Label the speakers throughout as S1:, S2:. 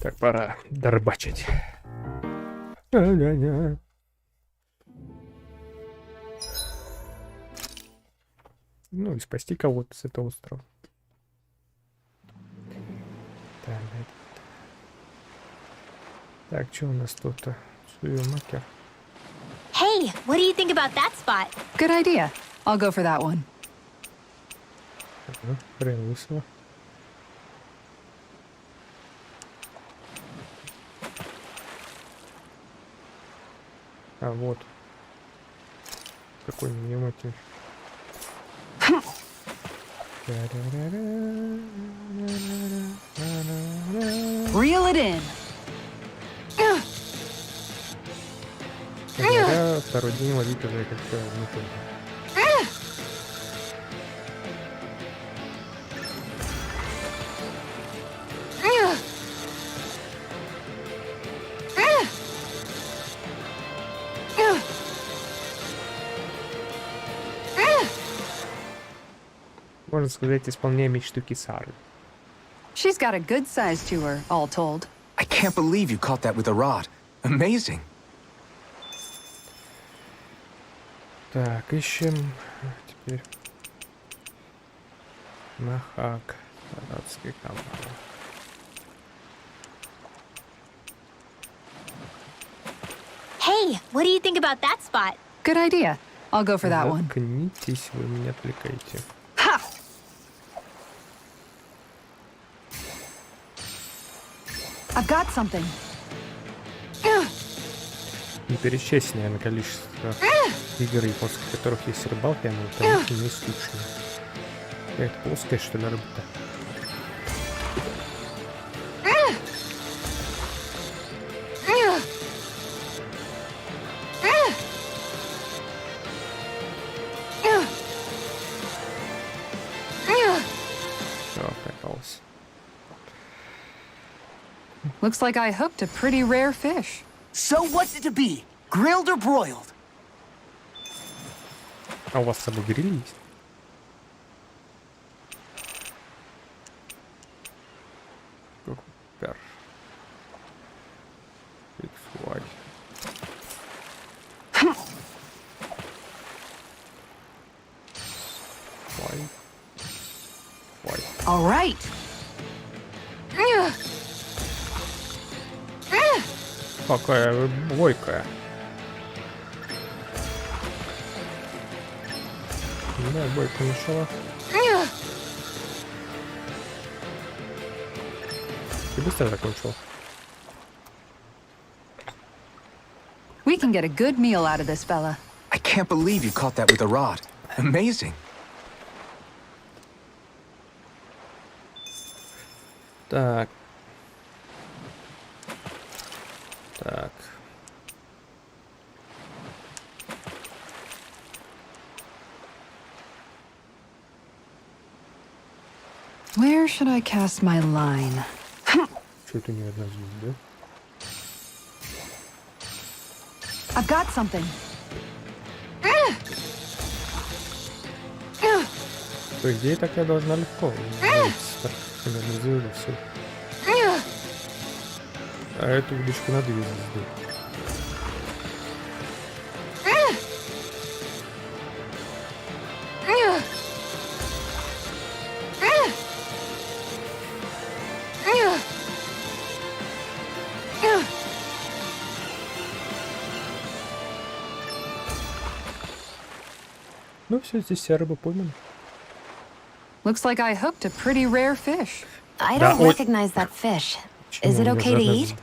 S1: Так, пора дорбачить. Ну и спасти кого-то с этого острова. Так, что у нас тут-то? Суемакер.
S2: Hey, what do you think about that spot?
S3: Good idea. I'll go for that one.
S1: Хрен лысого. А вот. Какой невнимательный.
S3: Reel it in.
S1: Говоря, второй день ловить уже как-то не трудно. Можно сказать, исполняя мечту Кисары.
S3: She's got a good size to her, all told.
S4: I can't believe you caught that with a rod. Amazing.
S1: Так, ищем теперь Махак, арабский канал.
S2: Hey, what do you think about that spot?
S3: Good idea. I'll go for that one.
S1: Заткнитесь, вы меня отвлекаете.
S3: Ha! I've got something.
S1: Не перечесть, наверное, количество игр, после которых есть рыбалки, оно там не скучно. Какая-то плоская, что ли, рыба-то? Все, попалась.
S3: Looks like I hooked a pretty rare fish.
S5: So what's it to be? Grilled or broiled?
S1: А у вас с собой гриль есть? Супер. XY. Y.
S3: All right.
S1: Какая вы бойкая. Да, бойка мешала. Ты быстро закончил.
S3: We can get a good meal out of this fella.
S4: I can't believe you caught that with a rod. Amazing.
S1: Так. Так.
S3: Where should I cast my line?
S1: Что-то ни одна звезда.
S3: I've got something.
S1: По идее, такая должна легко. Примерно звезда, все. А эту удочку на 2 звезды. Ну все, здесь вся рыба поймана.
S3: Looks like I hooked a pretty rare fish.
S2: I
S1: Да,
S2: don't recognize that fish. Is it okay to eat?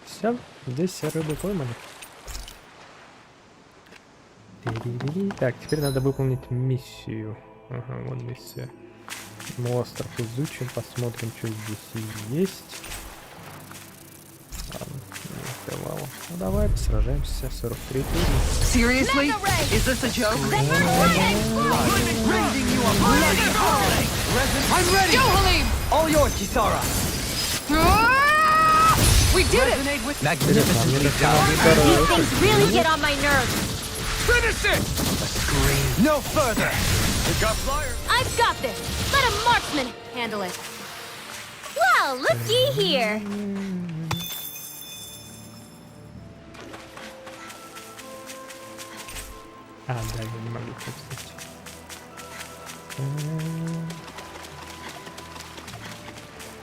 S1: Все, здесь вся рыба поймана. Так, теперь надо выполнить миссию. Ага, вот миссия. Мы остров изучим, посмотрим, что здесь есть. Ладно, не успевало. Ну давай, сражаемся. 43 уровень.
S5: Seriously? Is this a joke? I'm ready! All yours, Kisara!
S3: We did it!
S5: Resonate with
S4: Magnificently done.
S2: These things really get on my nerves.
S5: Finish it! A scream. No further! Pick up flyer!
S2: I've got this. Let a marksman handle it. Well, looky here.
S1: А, да, я не могу, кстати.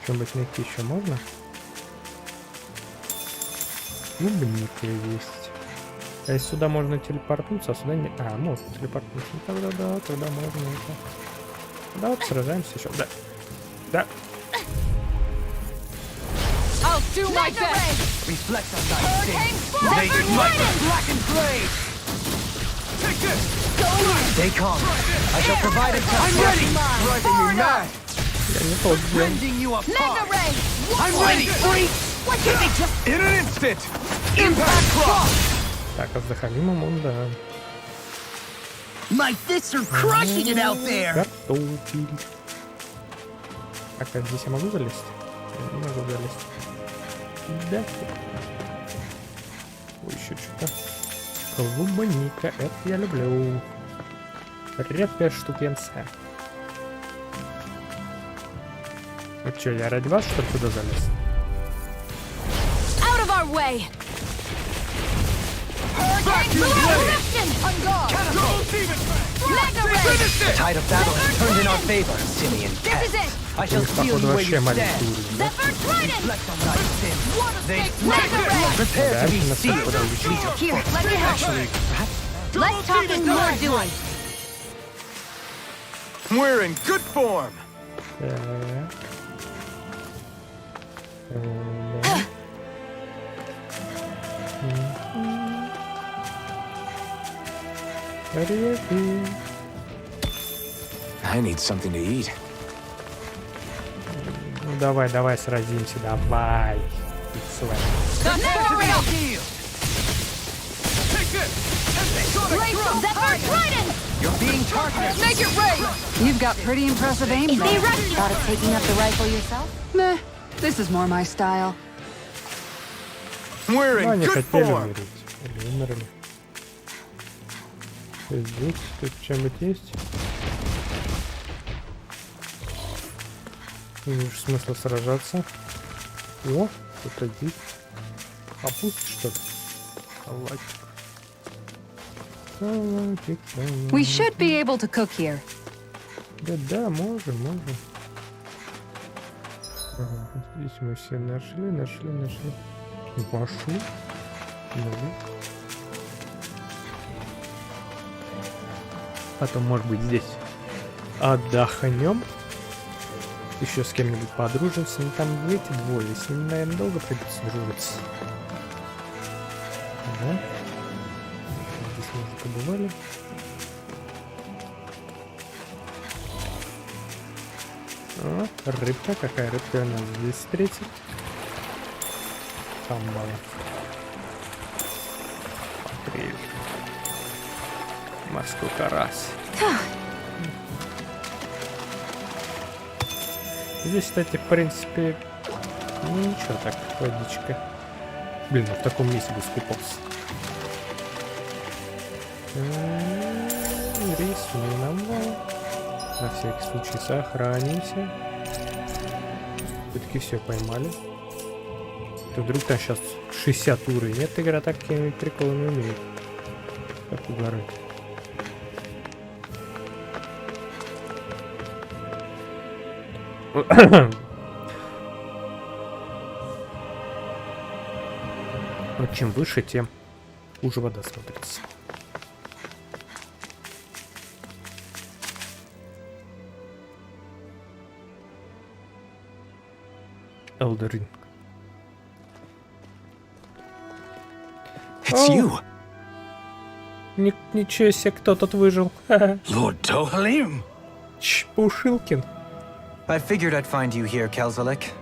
S1: Что-нибудь найти еще можно? Клубника есть. А если сюда можно телепортнуться, а сюда не... А, можно телепортнуться. Ну, тогда да, тогда можно это. Да, вот сражаемся еще. Да. Да.
S3: I'll do my best.
S5: Reflect on thy
S3: Hurricane
S5: sin.
S3: Flash!
S5: Make it like a blackened blade. Take this. Stay calm. I shall provide a test. I'm ready. Driving you mad.
S1: Я не тот сделал.
S5: Rending you
S3: Mega
S5: apart.
S3: Ray!
S5: I'm ready. Freak. Give me just in an instant. Impact cross.
S1: Так, а с Захалимом он, да.
S5: My fists are crushing it out there.
S1: Картофель. Так, а здесь я могу залезть? Я не могу залезть. Да. Ой, еще что-то. Клубника, это я люблю. Редкая штукенция. Ну что, я ради вас, что ли, туда залез?
S2: Out of our way.
S3: On guard!
S2: Mega Ray.
S5: The tide of battle has turned in our favor, Simeon.
S2: This is it.
S5: I shall seal
S1: Походу,
S5: you where
S1: вообще
S5: you
S1: маленький
S5: stand.
S1: уровень, да?
S2: Zephyr Trident.
S5: Reflect on thy sin. They
S2: Mega Ray.
S5: prepare to be
S1: Обязательно
S5: sealed.
S1: сопровожу.
S2: Here, let me help.
S5: Actually, perhaps
S2: Less talking, more doing.
S5: we're in good form.
S1: Так. Реки.
S4: I need something to eat.
S1: Ну давай, давай сразимся, давай. Иксвай.
S2: Zephyr Trident.
S5: You're being targeted.
S3: Make it rain! You've got pretty impressive aim,
S2: Be
S3: though.
S2: ready. Thought of taking up the rifle yourself?
S3: Meh, this is more my style.
S5: We're
S1: Ну,
S5: in
S1: они
S5: good
S1: хотели
S5: form.
S1: умереть. Или умерли. Здесь тут что-нибудь есть? Не вижу смысла сражаться. О, кто-то здесь. Капуста, что ли? Салатик. Салатик, салатик.
S3: We should be able to cook here.
S1: Да, можем. Ага, здесь мы все нашли. Пошли. Потом, может быть, здесь отдохнем. Еще с кем-нибудь подружимся. Ну, там эти двое. С ними, наверное, долго придется дружиться. Ага. Здесь мы уже побывали. О, рыбка. Какая рыбка у нас здесь встретит? Там мало. Смотри. Морской карась. Здесь, кстати, в принципе, ну ничего, так, водичка. Блин, я в таком месте бы скупался. Рисуем нам мало. На всякий случай сохранимся. Все-таки все поймали. То вдруг там сейчас 60 уровень. Нет, игра такими приколами умеет. Как угорать. Вот чем выше, тем хуже вода смотрится. Elden Ring.
S4: It's you.
S1: Ничего себе, кто тут выжил.
S5: Lord Dohalim.
S1: Пушилкин.
S5: I figured I'd find you here, Kelzalik.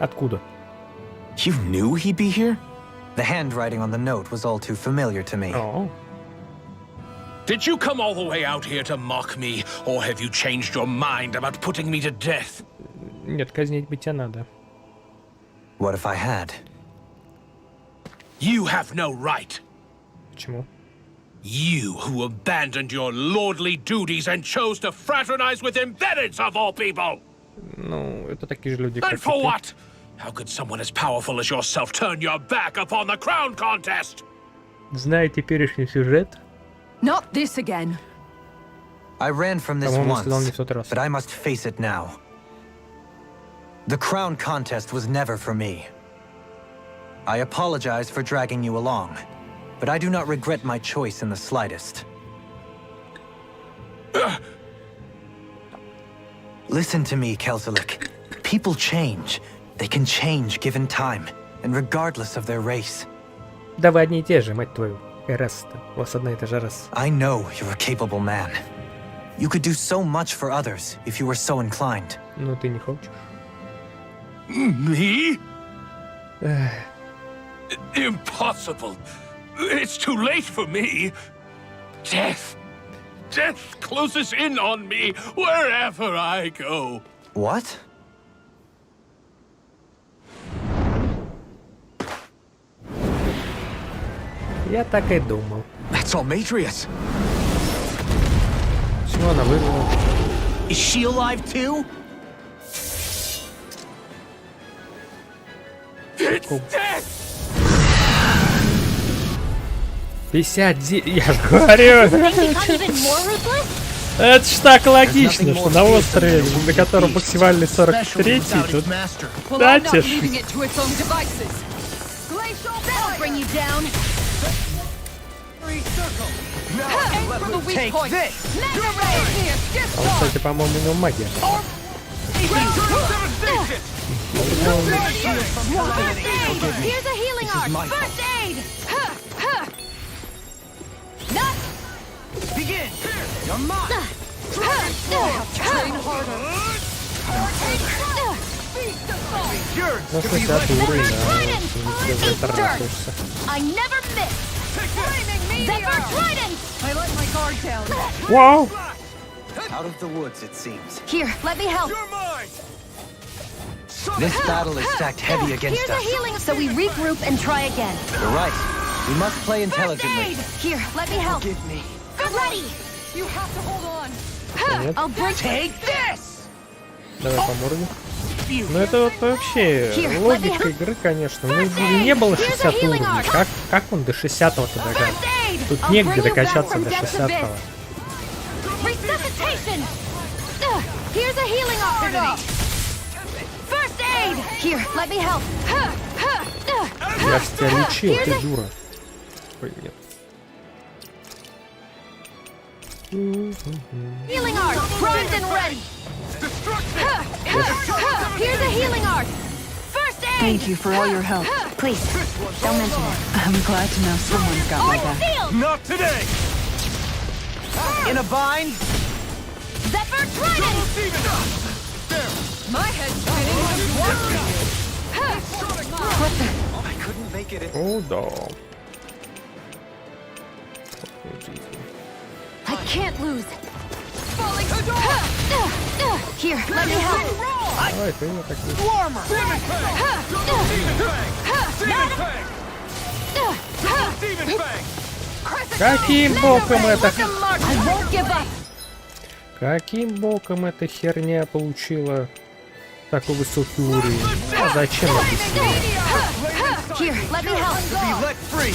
S1: Откуда?
S4: You knew he'd be here?
S5: The handwriting on the note was all too familiar to me.
S1: О,
S6: Did you come all the way out here to mock me, or have you changed your mind about putting me to death?
S1: нет, казнить бы тебя надо.
S5: What if I had?
S6: You have no right.
S1: Почему?
S6: You who abandoned your lordly duties and chose to fraternize with embeddads of all people!
S1: Ну, это такие же люди, как
S6: And
S1: и
S6: for
S1: ты.
S6: what? How could someone as powerful as yourself turn your back upon the crown contest?
S1: Зная теперешний сюжет,
S3: Not this again.
S5: I ran from this
S1: по-моему,
S5: once,
S1: сказал не в тот раз.
S5: but I must face it now. The crown contest was never for me. I apologize for dragging you along, but I do not regret my choice in the slightest. Listen to me, Kelzelik. People change. They can change given time, and regardless of their race.
S1: Да вы одни и те же, мать твою. Раса-то. У вас одна и та же раса.
S5: I know you're a capable man. You could do so much for others if you were so inclined.
S1: Ну, ты не хочешь.
S6: Me? Impossible. It's too late for me. Death. Death closes in on me wherever I go.
S5: What?
S1: Я так и думал.
S4: That's Almatrius.
S1: Почему она выжила?
S5: Is she alive too?
S6: It's death!
S1: 50... Я ж говорю!
S2: Become even more ruthless?
S1: Это ж так логично, что на острове, на котором максимальный 43-й, тут...
S3: Well,
S1: Да,
S3: I'm not
S1: те ж.
S3: leaving it to its own devices.
S2: That'll bring you down.
S3: Aim for the weak
S5: Take
S3: point.
S5: this!
S2: Mega ray!
S3: Here, get
S1: А вот, кстати, по-моему, у него магия.
S2: Here's a healing art. First aid. Not.
S5: Begin! You're mine!
S3: train harder.
S5: Yours!
S1: Ну, в смысле, от уровня, а вот, ты тарахаешься.
S2: I never miss. Zephyr Trident.
S3: I let my guard down.
S1: Вау!
S5: Out of the woods, it seems.
S2: Here, let me help.
S5: This battle is stacked heavy against
S2: Here's a
S5: us.
S2: healing, so we regroup and try again.
S5: You're right. We must play intelligently.
S2: Here, let me help.
S5: Give me.
S2: Ready.
S3: You have to hold on.
S1: Нет?
S2: I'll break.
S5: Take this!
S1: Давай по морде. Ну это вот вообще логика игры, конечно. Ну не было 60 уровней. Как он до 60-го-то догадался? Тут негде докачаться до 60-го.
S2: Resuscitation. Here's a healing art. First aid. Here, let me help.
S1: Я ж тебя лечил, ты дура. Привет.
S2: Healing art. Primed and ready. Here's a healing art. First aid.
S3: Thank you for all your help.
S2: Please, don't mention it.
S3: I'm glad to know someone's got my
S2: Hold
S3: back.
S2: field.
S5: Not today! In a bind?
S2: Zephyr Trident.
S3: My head's spinning.
S5: I couldn't make it.
S1: О, да.
S2: I can't lose. Here, let me help.
S1: Давай, ты меня так не... Каким боком это...
S2: I won't give up.
S1: Каким боком эта херня получила такой высокий уровень? А зачем объяснять?
S2: Here, let me help.
S5: Be let free!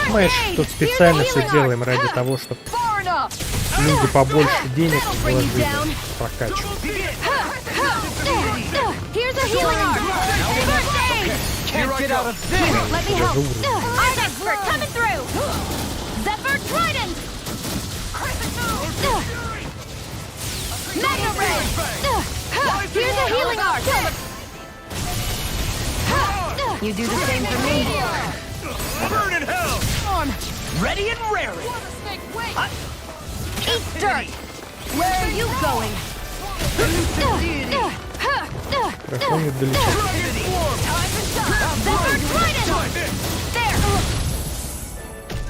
S1: Мы тут специально все делаем ради того, чтобы
S2: Far enough.
S1: люди побольше денег вложили в прокачку.
S2: Here's a healing art. First aid.
S5: Can't get out of this!
S2: Here, let me help. I'm expert coming through. Zephyr Trident. Mega ray. Here's a healing art. You do the same for me.
S5: Burn in hell!
S2: Storm.
S5: Ready and raring!
S2: Eat dirt. Where are you going?
S1: Хорошо, не долечу.
S2: Zephyr Trident. There.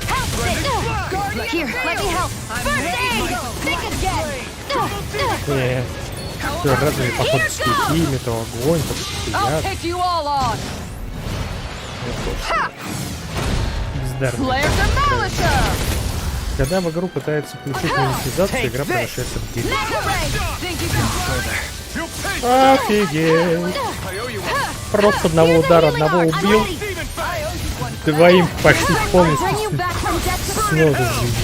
S2: Help it. Here, let me help. First aid. Think again.
S1: Нет. Все, разве поход стихиями, то огонь, то
S3: I'll
S1: яд.
S3: take you all on.
S1: Бездарный.
S3: Flares of Militia.
S1: Когда в игру пытаются включить монетизацию, игра превращается в дерьмо. Офигеть! Просто одного удара одного убил, двоим почти полностью снес жизнь.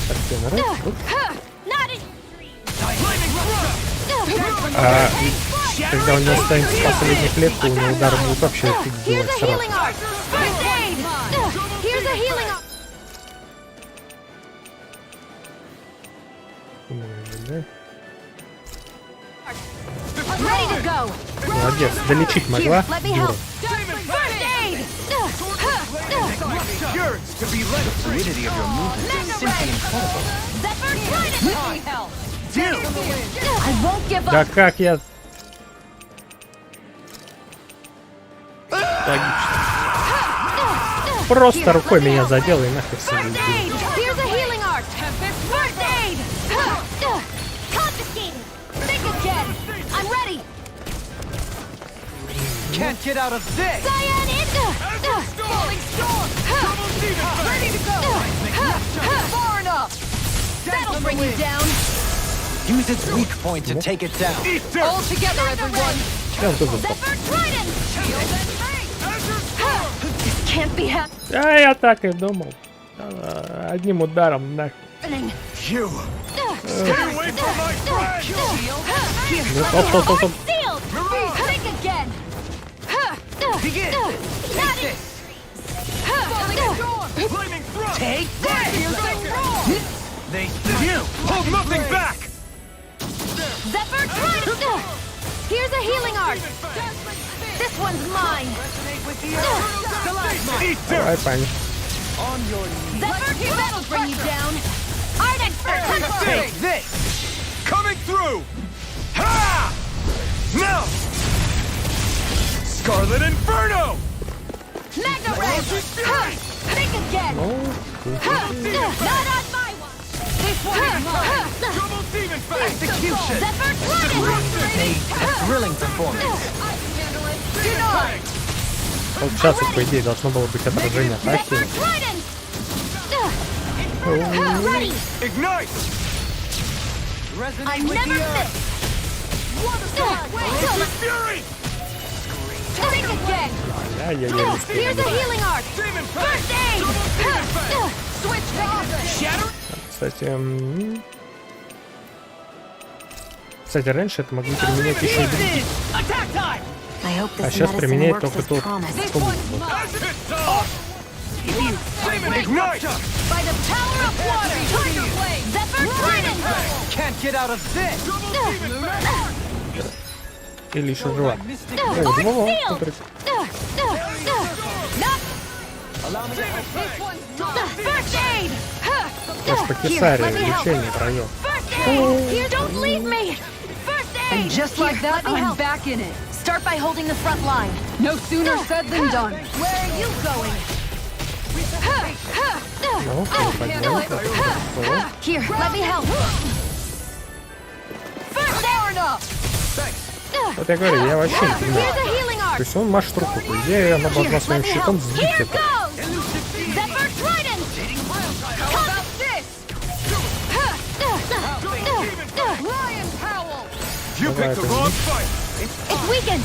S1: Так, тебе нравится? Тут? Когда у него останется последних лет, то у него удар будет вообще делать сразу. Молодец, долечить могла, дура. Да как я... Логично. Просто рукой меня задел и нахер все убил.
S5: Can't get out of this!
S2: Ready to go! Far enough! That'll bring you down!
S5: Use its weak point to take it down.
S2: All together, everyone!
S1: Я он тоже сдох.
S2: This can't be happening!
S1: А я так и думал. Одним ударом нахер.
S6: You! Stay away from my friend!
S1: Ну, стоп.
S2: Sealed! Think again!
S5: Begin!
S2: Take this!
S6: Flaming thrust!
S5: Take this! They
S6: You! Hold nothing back!
S2: Zephyr Trident! Here's a healing art! This one's mine!
S6: Eat
S1: Давай,
S6: dirt!
S1: Паня.
S5: on your knees.
S2: Zephyr, that'll bring you down! Art expert!
S5: Take this!
S6: Coming through! Ha! Now! Scarlet Inferno!
S2: Mega Ray! Think again!
S1: Ну,
S2: Not on my watch! This one is mine!
S6: Double demon fast!
S5: Execution!
S2: Zephyr Trident!
S5: A thrilling performance.
S2: Denied!
S1: сейчас, по идее, должно было быть отражение атаки.
S2: Zephyr Trident! Ready!
S6: Ignite!
S5: Resonate
S2: I
S5: with
S2: never
S5: the earth.
S2: miss!
S6: Fury!
S2: Think again!
S1: Ай-яй-яй,
S2: Here's a healing art!
S6: Demon
S2: First aid! Switch
S6: Shatter!
S1: Кстати, раньше это могли применять еще и другие.
S6: Attack time!
S3: I hope
S1: А
S3: this
S1: сейчас
S3: medicine
S1: применяет
S3: works
S1: только
S3: as
S1: тот,
S3: promised.
S1: кто будет.
S6: Ignite!
S2: By the power of water! Tiger Blade! Zephyr Trident!
S5: Can't get out of this.
S1: Или еще жива.
S5: Mystic.
S1: О, думал, смотри.
S2: First aid!
S1: Я ж по кесаре лечение провел.
S2: First aid! Here, don't leave me! First aid!
S3: And just like that, I'm back in it.
S2: Start by holding the front line.
S3: No sooner said than done.
S2: Where are you going?
S1: Ну, понятно.
S2: Here, let me help. First aid!
S1: Вот я говорю, я вообще не
S2: Here's
S1: понимаю.
S2: a healing
S1: То
S2: art.
S1: есть он машет руку, по идее, она должна своим щитом сбить
S2: Here
S1: это.
S2: goes! Zephyr Trident! How about this? Lion Howl!
S6: You picked the wrong fight!
S2: It's weakened!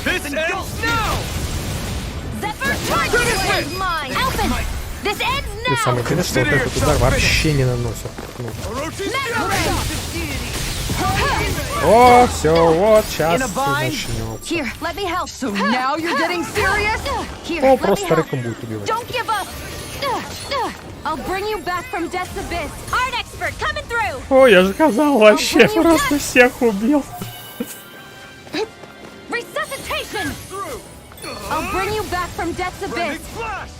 S6: This ends now!
S2: Zephyr Trident is mine! Alpin! This ends
S1: И самое
S2: now!
S1: интересное, что вот этот удар вообще не наносит. Ну.
S2: Mega Ray!
S1: О, все, вот сейчас все начнется.
S2: Here, let me help.
S3: So now you're getting serious?
S2: Here,
S1: О,
S2: let me
S1: просто
S2: help.
S1: рыком будет убивать.
S2: Don't give up! I'll bring you back from death's abyss. Art expert coming through!
S1: О, я же сказал, вообще просто всех убил.
S2: Resuscitation! I'll bring you back from death's abyss.
S6: Flash!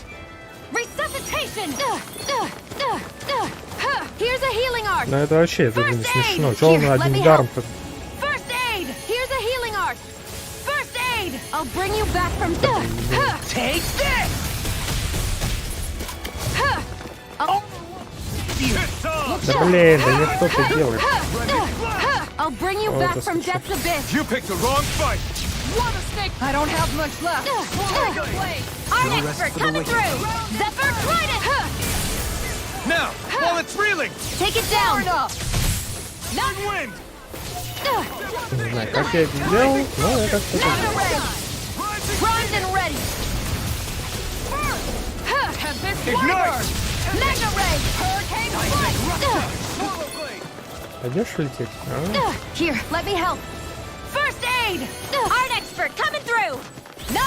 S2: Resuscitation! Here's a healing art.
S1: Ну это вообще, это не смешно. Чего он одним ударом-то?
S2: First aid! Here's a healing art. First aid! I'll bring you back from
S5: Take this.
S2: Oh,
S6: It's on!
S1: Да блин, да не кто ты делаешь.
S2: I'll bring you
S1: Oh,
S2: back
S1: that's
S2: from
S1: good
S2: death's abyss.
S6: You picked the wrong fight.
S3: Water snake! I don't have much left.
S2: Our
S5: No rest
S2: expert
S5: for the
S2: coming
S5: wicked.
S2: through. Zephyr Trident.
S6: Now, while it's reeling,
S2: Take it down.
S6: not wind.
S1: Не знаю, как я это сделал, но я как-то это
S2: Mega
S1: сделал.
S2: ray. Primed and ready.
S6: Ignite.
S2: Mega ray. Hurricane flight.
S1: Пойдешь лететь? А?
S2: Here, let me help. First aid. Art expert coming through. No.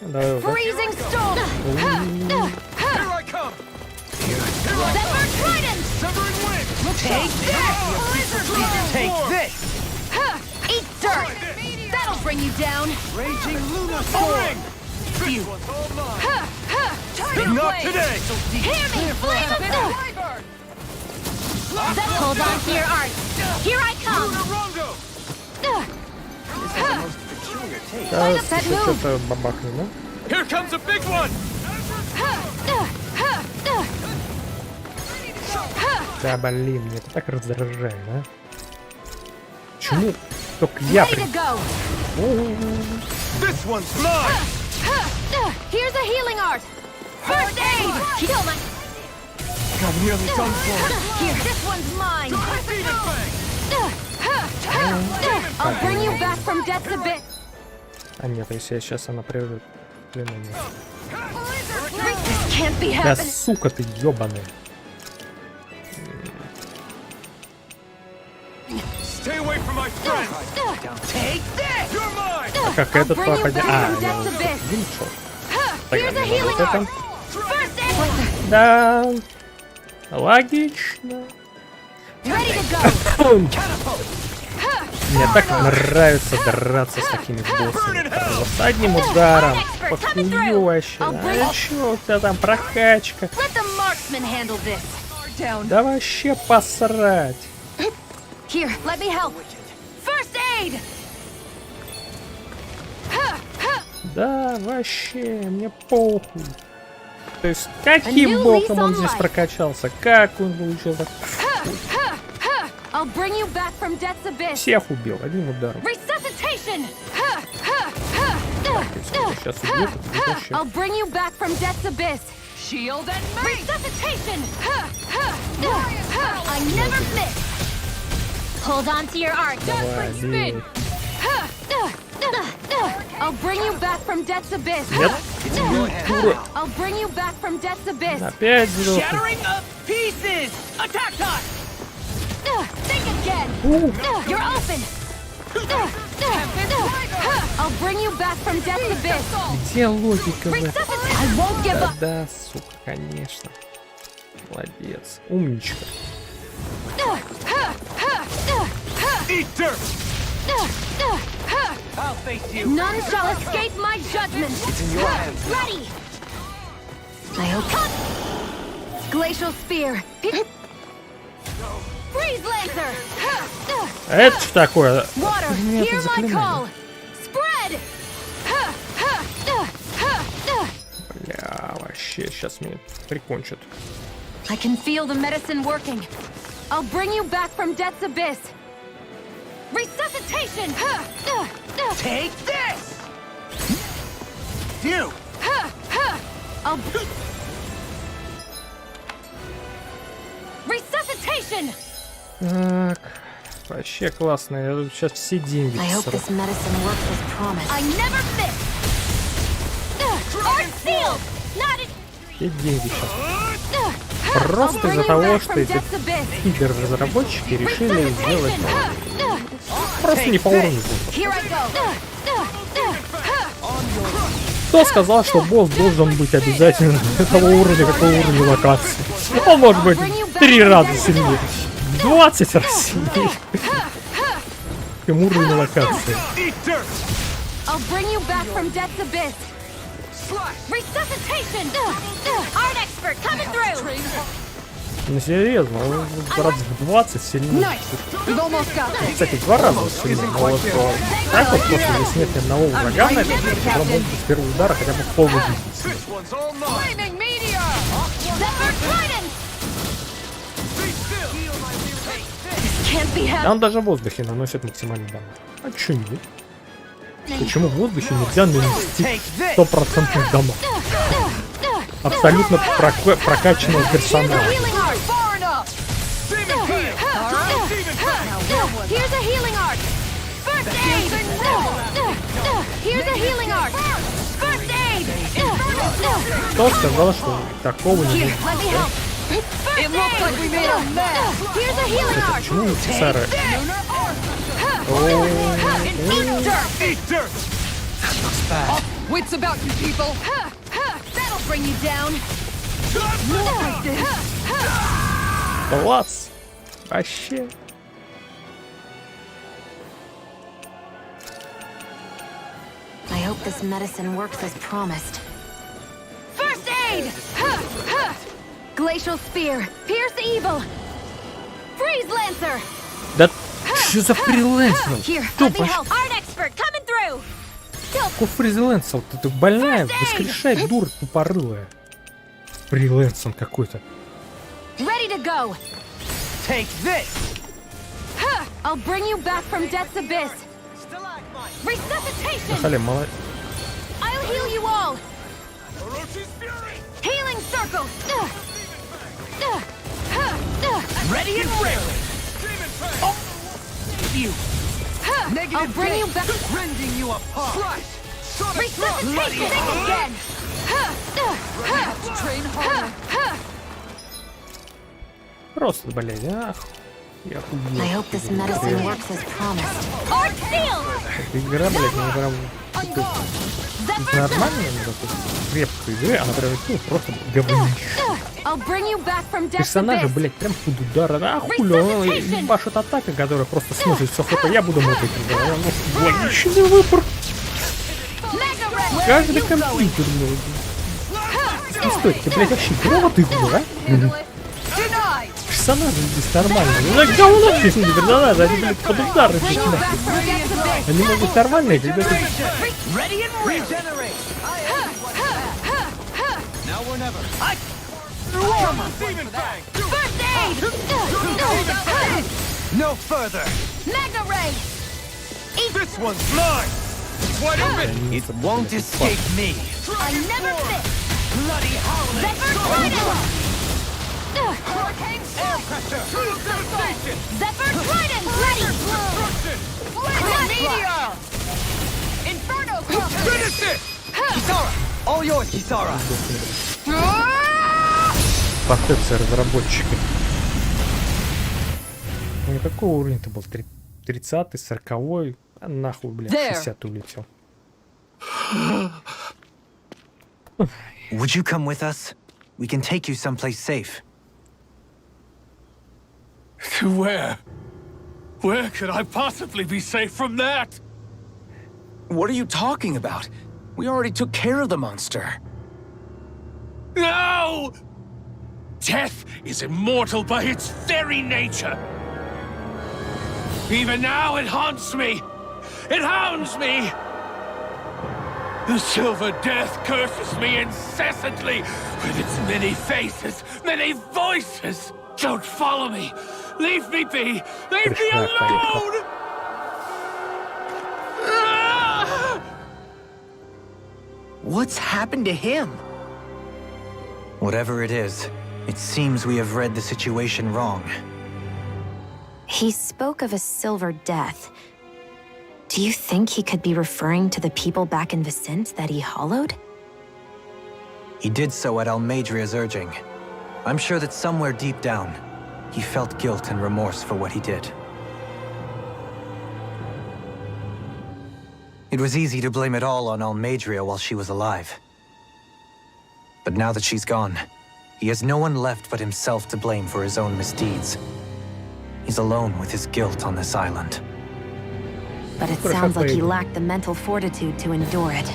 S1: Давай вот так.
S2: Freezing storm.
S6: Here I come.
S2: Zephyr Trident.
S6: Severing wind.
S2: Take this. Blizzard blow.
S5: Take this!
S2: Eat dirt. That'll bring you down.
S5: Raging Luna
S6: Ring. This one's all mine. Not today.
S2: Hear me. Flame of Hold on to your art. Here I come.
S6: Rongo.
S1: Да,
S2: Set move.
S1: что-то бабахнет, да?
S6: Here comes a big one.
S1: Да, блин, мне это так раздражает, а? Почему только я
S2: Ready to go.
S6: This one's mine.
S2: Here's a healing art. First aid. Kill my.
S6: I'm nearly done for.
S2: Here, this one's mine.
S6: Demon Fang.
S2: I'll bring you back from death's abyss.
S1: А нет, если сейчас она прервет пленение.
S2: This can't be
S1: Да
S2: happening.
S1: сука ты ёбаная.
S6: Stay away from my friends.
S2: Take this.
S6: You're mine.
S1: А как
S2: I'll
S1: этот
S2: bring you
S1: попадет?
S2: back
S1: А,
S2: from
S1: я
S2: death's
S1: вот
S2: abyss.
S1: вышел.
S2: Here's a
S1: Вот
S2: healing
S1: это.
S2: art. First aid.
S1: Да. Логично.
S2: Ready to go.
S1: Мне так нравится драться с такими боссами. Просто одним ударом. Похую вообще. А чё у тебя там прокачка?
S2: Let the marksman handle this.
S1: Да вообще посрать.
S2: Here, let me help. First aid.
S1: Да вообще, мне похуй. То есть каким боком он здесь прокачался? Как он получил так?
S2: I'll bring you back from death's abyss.
S1: Всех убил одним ударом.
S2: Resuscitation.
S1: Сейчас убьет, это будет вообще.
S2: I'll bring you back from death's abyss.
S3: Shield and mace!
S2: Resuscitation. I never miss. Hold on to your art.
S1: Давай, бей.
S2: I'll bring you back from death's abyss.
S1: Нет? Дура.
S2: I'll bring you back from death's abyss.
S1: Опять сдохнул.
S5: of pieces! Attack time!
S2: Think again. You're open. I'll bring you back from death's abyss.
S1: Где логика в этом?
S2: Resuscitate. I won't give up.
S1: Да, сука, конечно. Молодец. Умничка.
S6: Eat dirt.
S5: I'll face you!
S2: None shall escape my judgment.
S5: It's in your hands.
S2: Ready. I hope. Glacial spear. Freeze lancer.
S1: А это что такое?
S2: Water.
S1: Нет,
S2: Hear my
S1: заклинание.
S2: call. Spread.
S1: Бля, вообще, сейчас меня прикончат.
S2: I can feel the medicine working. I'll bring you back from death's abyss. Resuscitation.
S5: Take this! You!
S2: I'll. Resuscitation.
S1: Так, вообще классно. Я тут сейчас все деньги
S2: I hope
S1: посру.
S2: this medicine works as promised. I never miss. Art sealed. Not it.
S1: Все деньги сейчас. Просто из-за того, что эти киберразработчики решили сделать новое. Просто не по уровню будет.
S2: Here I go.
S1: Кто сказал, что босс должен быть обязательно того уровня, какого уровня локации? Он может быть в 3 раза сильнее. 20 раз сильнее. Чем уровень локации.
S6: Eat dirt.
S2: I'll bring you back from death's abyss. Resuscitation. Art expert coming through.
S1: Ну серьезно, он раз в 20 сильнее.
S3: We've almost got this.
S1: Кстати, 2 раза сильнее. Но вот так вот просто здесь нет ни одного врага на этом мире, который может с первого удара хотя бы полностью.
S6: This one's all mine.
S3: Flaming meteor!
S2: Zephyr Trident.
S6: Be still.
S2: can't be
S1: А
S2: had.
S1: он даже в воздухе наносит максимальный дамаг. А чё нет? Почему в воздухе нельзя нанести 100% дамаг? Абсолютно прокачанного персонажа.
S2: Healing art. Far enough. Here's a healing art. First aid. Here's a healing art. First aid.
S1: Кто сказал, что такого не
S2: Here,
S1: будет?
S2: let me help. It looks like we made a mess. Here's a healing art.
S1: Почему офицеры?
S6: Eat dirt!
S3: Wits about you people.
S2: That'll bring you down.
S1: Класс! Вообще.
S2: I hope this medicine works as promised. First aid! Glacial spear. Pierce evil. Freeze lancer.
S1: Да что за фрилансер?
S2: Here,
S1: Что
S2: let me help. Art expert coming through.
S1: Какой фрилансер? Ты больная, воскрешай, дура тупорылая. Фрилансер какой-то.
S2: Ready to go.
S5: Take this!
S2: I'll bring you back from death's abyss. Resuscitation.
S1: Хале, молодец.
S2: I'll heal you all. Healing circle.
S5: Ready and railing! You!
S2: I'll bring you back.
S5: Rending you apart!
S2: Resuscitation. Sing again.
S3: Train harder.
S1: Просто, блядь, ах. Я охуел.
S2: I hope this medicine works as promised. Art seal.
S1: Эта игра, блядь, она прям нормальная, но такой крепкой игры, она прям, ну, просто говнище.
S2: I'll bring you back from death's
S1: Персонажи,
S2: abyss.
S1: блядь, прям под ударом. А хули, он ебашит атака, которая просто сносит все хп. Я буду мотать играть. Ну, логичный выбор.
S2: Mega red.
S1: Каждый компьютер, блядь. Ну, стой, ты, блядь, вообще играл в эту игру, а? Персонажи здесь нормальные. Ну, говно здесь не персонажи, они, блядь, под ударом.
S2: Bring you back from death's abyss.
S1: Они могут нормальные, когда ты...
S5: Ready and regenerate! Now or never.
S2: First aid.
S5: No further!
S2: Mega ray.
S6: This one's mine! Wide open!
S5: It won't escape me!
S2: I never miss.
S5: Bloody howling!
S2: Zephyr Trident.
S5: Hurricane air pressure!
S2: Zephyr Trident. Ready. Meteor. Inferno.
S6: Finish it!
S5: Kisara! All yours, Kisara!
S1: Протекция разработчика. Ну, какой уровень ты был? 30-й, 40-й? А нахуй, блядь, 60-й улетел.
S5: Would you come with us? We can take you someplace safe.
S6: To where? Where could I possibly be safe from that?
S4: What are you talking about? We already took care of the monster.
S6: No! Death is immortal by its very nature. Even now it haunts me. It hounds me. The silver death curses me incessantly with its many faces, many voices. Don't follow me. Leave me be. Leave me alone. Ah!
S5: What's happened to him? Whatever it is, it seems we have read the situation wrong.
S2: He spoke of a silver death. Do you think he could be referring to the people back in Vicente that he hollowed?
S5: He did so at Almadria's urging. I'm sure that somewhere deep down, he felt guilt and remorse for what he did. It was easy to blame it all on Almadria while she was alive. But now that she's gone, he has no one left but himself to blame for his own misdeeds. He's alone with his guilt on this island.
S2: But it sounds like he lacked the mental fortitude to endure it.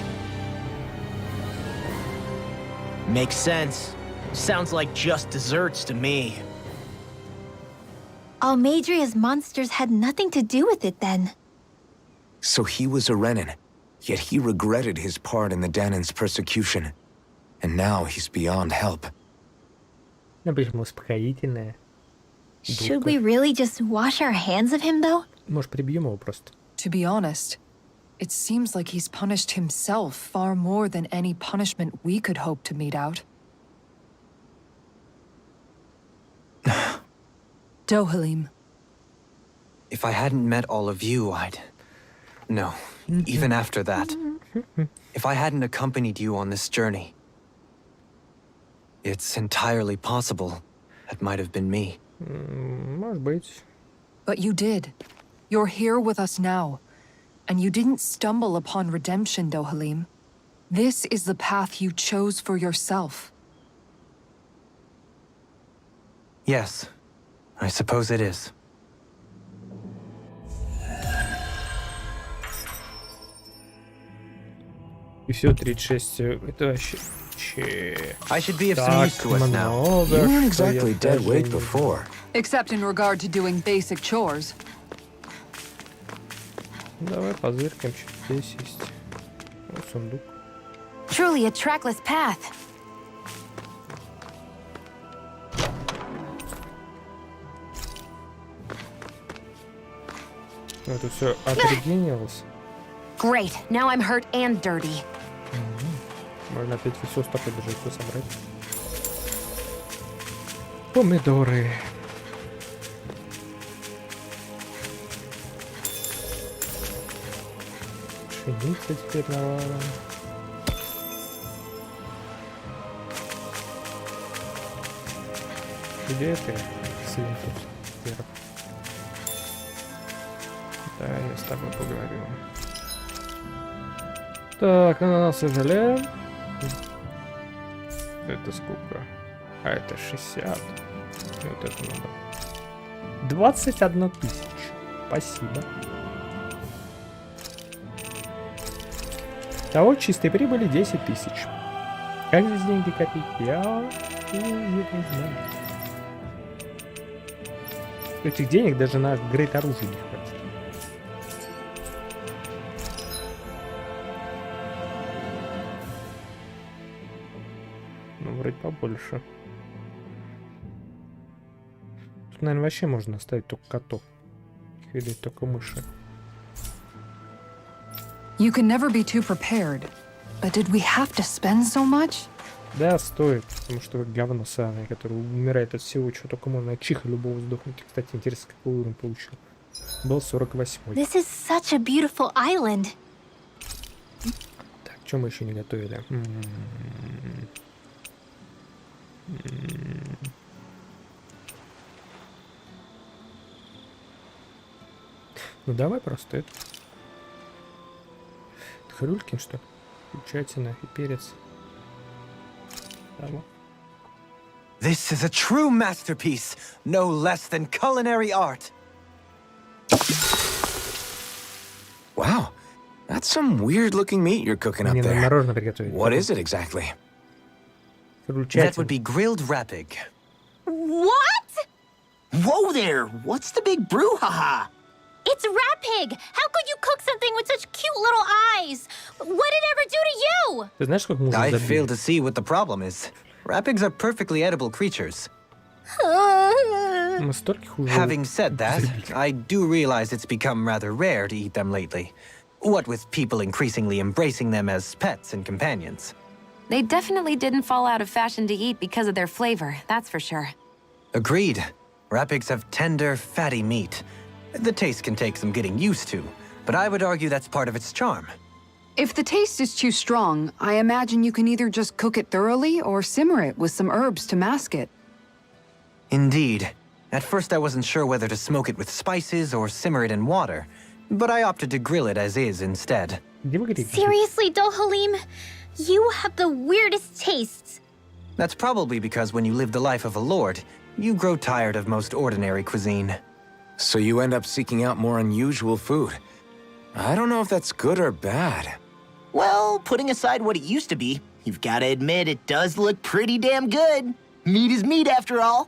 S7: Makes sense. Sounds like just desserts to me.
S2: Almadria's monsters had nothing to do with it then.
S4: So he was a Renin, yet he regretted his part in the Danin's persecution. And now he's beyond help.
S1: Ну, почему успокоительное?
S2: Should we really just wash our hands of him, though?
S1: Может, прибьем его просто.
S3: To be honest, it seems like he's punished himself far more than any punishment we could hope to mete out. Dohalim.
S5: If I hadn't met all of you, No, even after that. If I hadn't accompanied you on this journey, it's entirely possible that might have been me.
S1: Может быть.
S3: But you did. You're here with us now. And you didn't stumble upon redemption, Dohalim. This is the path you chose for yourself.
S5: Yes, I suppose it is.
S1: И все, 36. Это вообще...
S5: I should be of some use to us now.
S4: You weren't exactly dead weight before.
S3: Except in regard to doing basic chores.
S1: Давай позыркаем, что здесь есть. Вот сундук.
S2: Truly a trackless path.
S1: Это все отрегенилось.
S2: Great. Now I'm hurt and dirty.
S1: Можно опять все стопы даже все собрать. Помидоры. Пшеница теперь навалом. Где ты? Свинтус. Вверх. Да, я с тобой поговорю. Так, ананас сожалеем. Это сколько? А это 60. Вот это надо. 21 тысяч. Спасибо. Того чистой прибыли 10 тысяч. Как здесь деньги копить? Я не знаю. Этих денег даже на грейд оружие не хватит. Ну, вроде побольше. Тут, наверное, вообще можно оставить только котов. Или только мыши.
S3: You can never be too prepared. But did we have to spend so much?
S1: Да, стоит, потому что вы говно самое, которое умирает от всего, чего только можно. От чиха любого сдохнуть. Кстати, интересно, какой уровень получил. Был 48-й.
S2: This is such a beautiful island.
S1: Так, что мы еще не готовили? Ну давай просто это. Хрюлькин, что ли? Включательно и перец. Давай.
S5: This is a true masterpiece, no less than culinary art.
S4: Wow, that's some weird-looking meat you're cooking up
S1: Мне надо
S4: there.
S1: мороженое приготовить.
S4: What is it exactly?
S5: That would be grilled rapig.
S7: What? Whoa there! What's the big brouhaha?
S8: It's Rapig! How could you cook something with such cute little eyes? What did it ever do to you?
S1: Ты знаешь, как можно
S5: I
S1: забить?
S5: fail to see what the problem is. Rapigs are perfectly edible creatures.
S1: Мы стольких уже...
S5: Having said that, I do realize it's become rather rare to eat them lately. What with people increasingly embracing them as pets and companions.
S2: They definitely didn't fall out of fashion to eat because of their flavor, that's for sure.
S5: Agreed. Rapigs have tender, fatty meat. The taste can take some getting used to, but I would argue that's part of its charm.
S3: If the taste is too strong, I imagine you can either just cook it thoroughly or simmer it with some herbs to mask it.
S5: Indeed. At first I wasn't sure whether to smoke it with spices or simmer it in water, but I opted to grill it as is instead.
S1: Где вы говорите?
S8: Seriously, Dohalim? You have the weirdest tastes.
S5: That's probably because when you live the life of a lord, you grow tired of most ordinary cuisine.
S4: So you end up seeking out more unusual food. I don't know if that's good or bad.
S7: Well, putting aside what it used to be, you've got to admit it does look pretty damn good. Meat is meat, after all.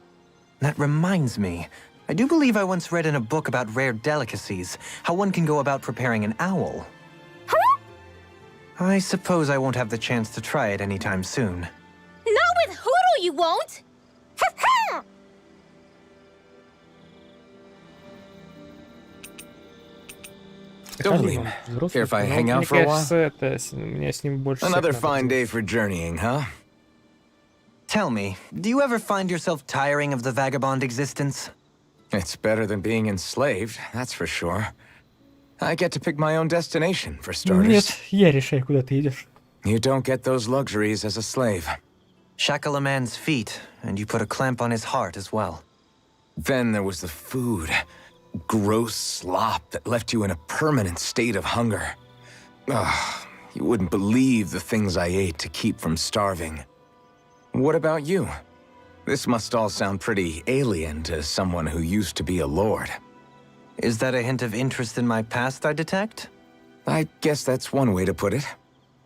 S5: That reminds me. I do believe I once read in a book about rare delicacies, how one can go about preparing an owl.
S8: Huh?
S5: I suppose I won't have the chance to try it anytime soon.
S8: Not with Hoodle, you won't!
S4: Halim, care if I hang out for a while? Another fine day for journeying, huh?
S5: Tell me, do you ever find yourself tiring of the vagabond existence?
S4: It's better than being enslaved, that's for sure. I get to pick my own destination, for starters.
S1: Нет, я решаю, куда ты идешь.
S4: You don't get those luxuries as a slave.
S5: Shackle a man's feet, and you put a clamp on his heart as well.
S4: Then there was the food. Gross slop that left you in a permanent state of hunger. Ugh, you wouldn't believe the things I ate to keep from starving. What about you? This must all sound pretty alien to someone who used to be a lord.
S5: Is that a hint of interest in my past I detect?
S4: I guess that's one way to put it.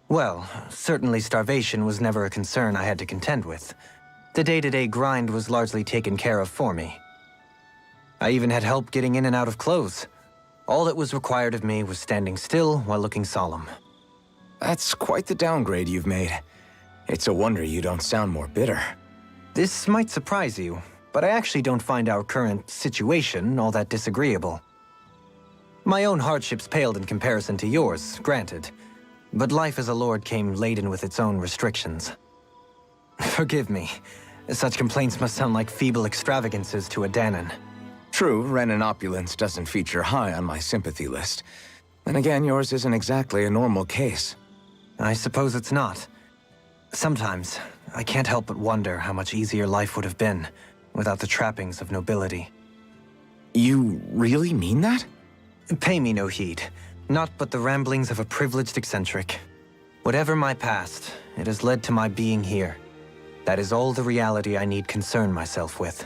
S5: Well, certainly starvation was never a concern I had to contend with. The day-to-day grind was largely taken care of for me. I even had help getting in and out of clothes. All that was required of me was standing still while looking solemn.
S4: That's quite the downgrade you've made. It's a wonder you don't sound more bitter.
S5: This might surprise you, but I actually don't find our current situation all that disagreeable. My own hardships paled in comparison to yours, granted. But life as a lord came laden with its own restrictions. Forgive me. Such complaints must sound like feeble extravagances to a Danon.
S4: True, Renan opulence doesn't feature high on my sympathy list. Then again, yours isn't exactly a normal case.
S5: I suppose it's not. Sometimes, I can't help but wonder how much easier life would have been without the trappings of nobility.
S4: You really mean that?
S5: Pay me no heed. Not but the ramblings of a privileged eccentric. Whatever my past, it has led to my being here. That is all the reality I need concern myself with.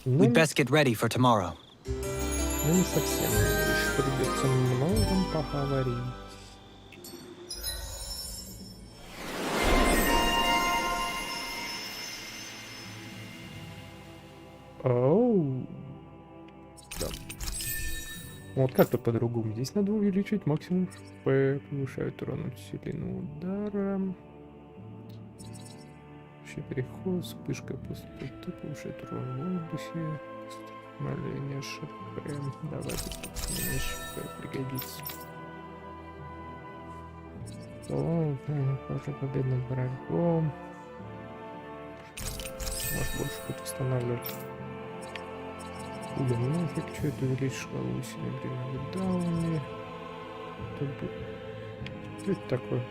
S5: We'd best get ready for tomorrow.
S1: Ну не совсем. Еще придется многом поговорить. Оу. Да. Вот как-то по-другому. Здесь надо увеличить максимум ХП, повышает урон от силы удара. Вообще переход, вспышка после ПТ, повышает урон в воздухе. Становление ШП. Давайте подсмотрим ШП, пригодится. О, уже победа над врагом. Может больше будет восстанавливать. Угольный эффект, что это увеличит шкалу усилия время дауни. Что это такое?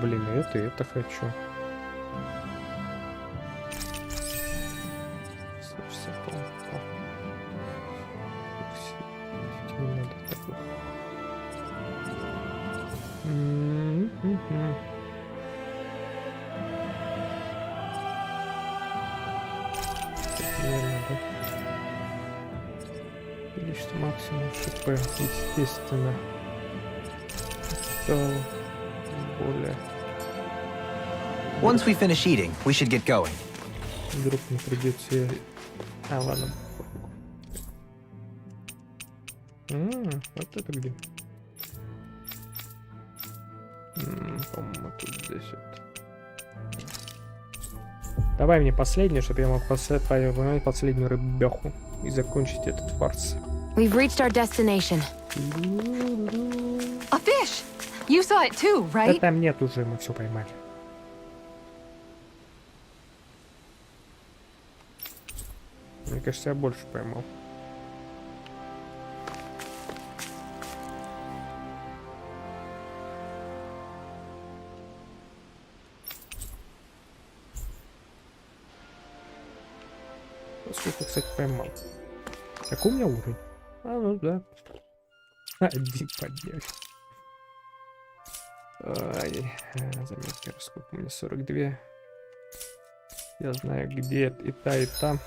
S1: Блин, это хочу. Количество максимум ШП, естественно, стало более.
S5: Once we finish eating, we should get going.
S1: Вдруг не придется. А, ладно. Вот это где? По-моему, тут здесь вот. Давай мне последнее, чтобы я мог поймать последнюю рыбеху и закончить этот фарс.
S2: We've reached our destination.
S3: A fish! You saw it too,
S1: Да
S3: right?
S1: там нет уже, мы все поймали. Мне кажется, я больше поймал. Сколько, кстати, поймал? Какой у меня уровень? А, ну да. Один поднять. Ай, заметки, сколько у меня? 42. Я знаю, где и та, и та.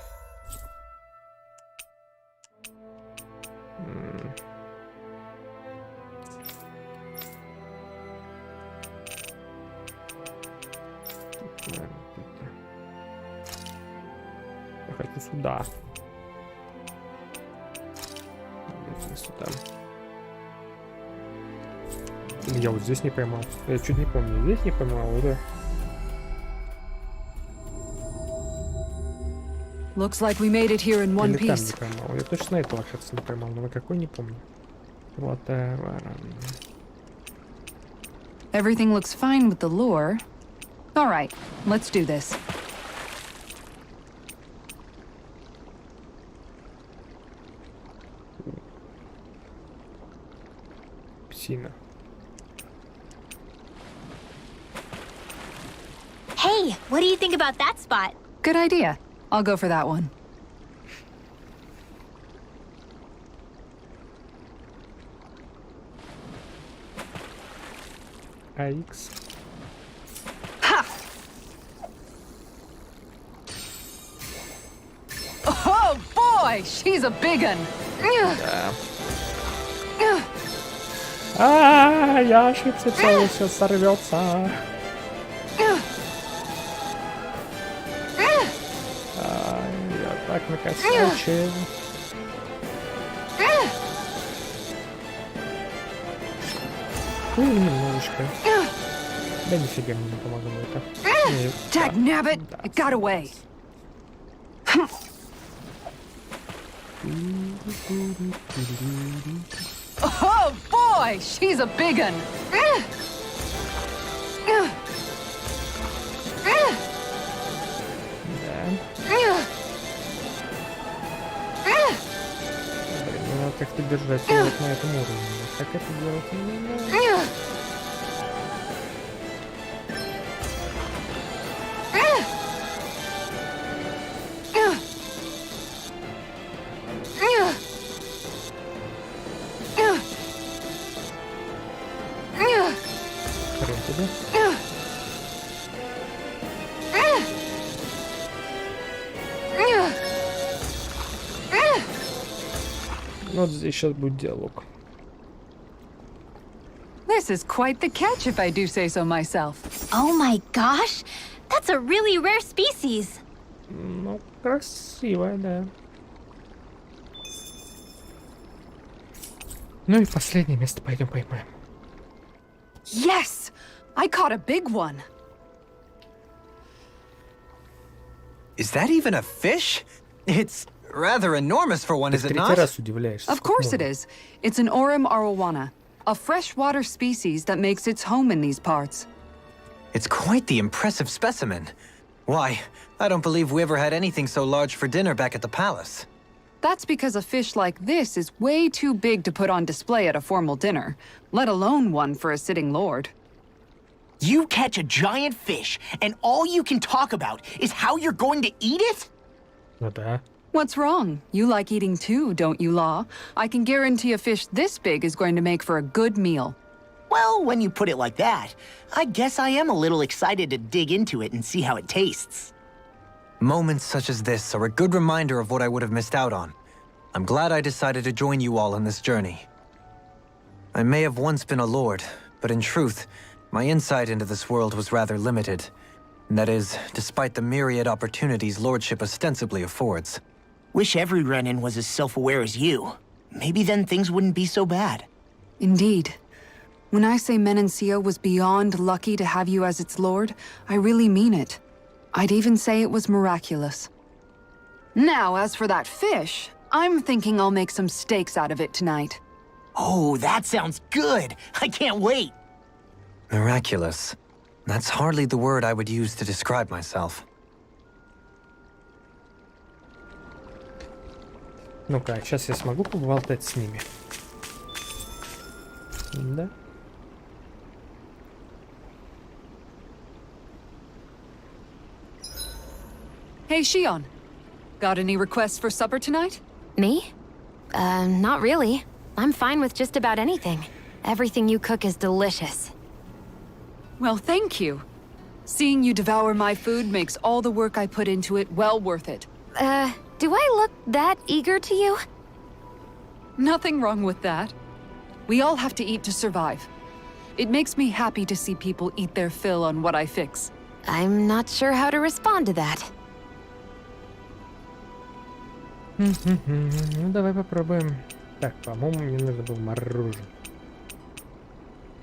S1: Ехать не сюда. Нет, не сюда. Я вот здесь не поймал. Я чуть не помню. Здесь не поймал, да?
S3: Looks like we made it here in one
S1: Или там
S3: piece.
S1: не поймал. Я точно этого, кажется, не поймал, но на какой не помню. Whatever.
S3: Everything looks fine with the lure. All right, let's do this.
S1: Псина.
S8: Hey, what do you think about that spot?
S3: Good idea. I'll go for that one.
S1: AX.
S3: Ha! Oh boy, she's a big one.
S1: Да. Я ошибся, все сорвется. Я так накосячил. Немножечко. Да нифига мне не помогло это.
S3: Dag nabbit, it got away. Oh boy, she's a big one.
S1: Блин, ну надо как-то держать его вот на этом уровне. Как это делать? Не знаю. Хрен тебе. Ну вот здесь сейчас будет диалог.
S3: This is quite the catch, if I do say so myself.
S8: Oh my gosh, that's a really rare species.
S1: Ну, красивая, да. Ну и последнее место пойдем поймаем.
S3: Yes! I caught a big one.
S5: Is that even a fish? It's rather enormous for one,
S1: Ты
S5: is
S1: в
S5: it
S1: третий
S5: not?
S1: раз удивляешься.
S3: Of course it is. It's an Orum arowana, a freshwater species that makes its home in these parts.
S5: It's quite the impressive specimen. Why, I don't believe we ever had anything so large for dinner back at the palace.
S3: That's because a fish like this is way too big to put on display at a formal dinner, let alone one for a sitting lord.
S7: You catch a giant fish, and all you can talk about is how you're going to eat it?
S1: Ну да.
S3: What's wrong? You like eating too, don't you, Law? I can guarantee a fish this big is going to make for a good meal.
S7: Well, when you put it like that, I guess I am a little excited to dig into it and see how it tastes.
S5: Moments such as this are a good reminder of what I would have missed out on. I'm glad I decided to join you all on this journey. I may have once been a lord, but in truth, my insight into this world was rather limited. And that is, despite the myriad opportunities lordship ostensibly affords.
S7: Wish every Renin was as self-aware as you. Maybe then things wouldn't be so bad.
S3: Indeed. When I say Menancia was beyond lucky to have you as its lord, I really mean it. I'd even say it was miraculous. Now, as for that fish, I'm thinking I'll make some steaks out of it tonight.
S7: Oh, that sounds good! I can't wait!
S5: Miraculous. That's hardly the word I would use to describe myself.
S1: Ну-ка, сейчас я смогу поболтать с ними. Да?
S3: Hey, Shion. Got any requests for supper tonight?
S2: Me? Not really. I'm fine with just about anything. Everything you cook is delicious.
S3: Well, thank you. Seeing you devour my food makes all the work I put into it well worth it.
S2: Do I look that eager to you?
S3: Nothing wrong with that. We all have to eat to survive. It makes me happy to see people eat their fill on what I fix.
S2: I'm not sure how to respond to that.
S1: Ну, давай попробуем. Так, по-моему, мне нужно было мороженое.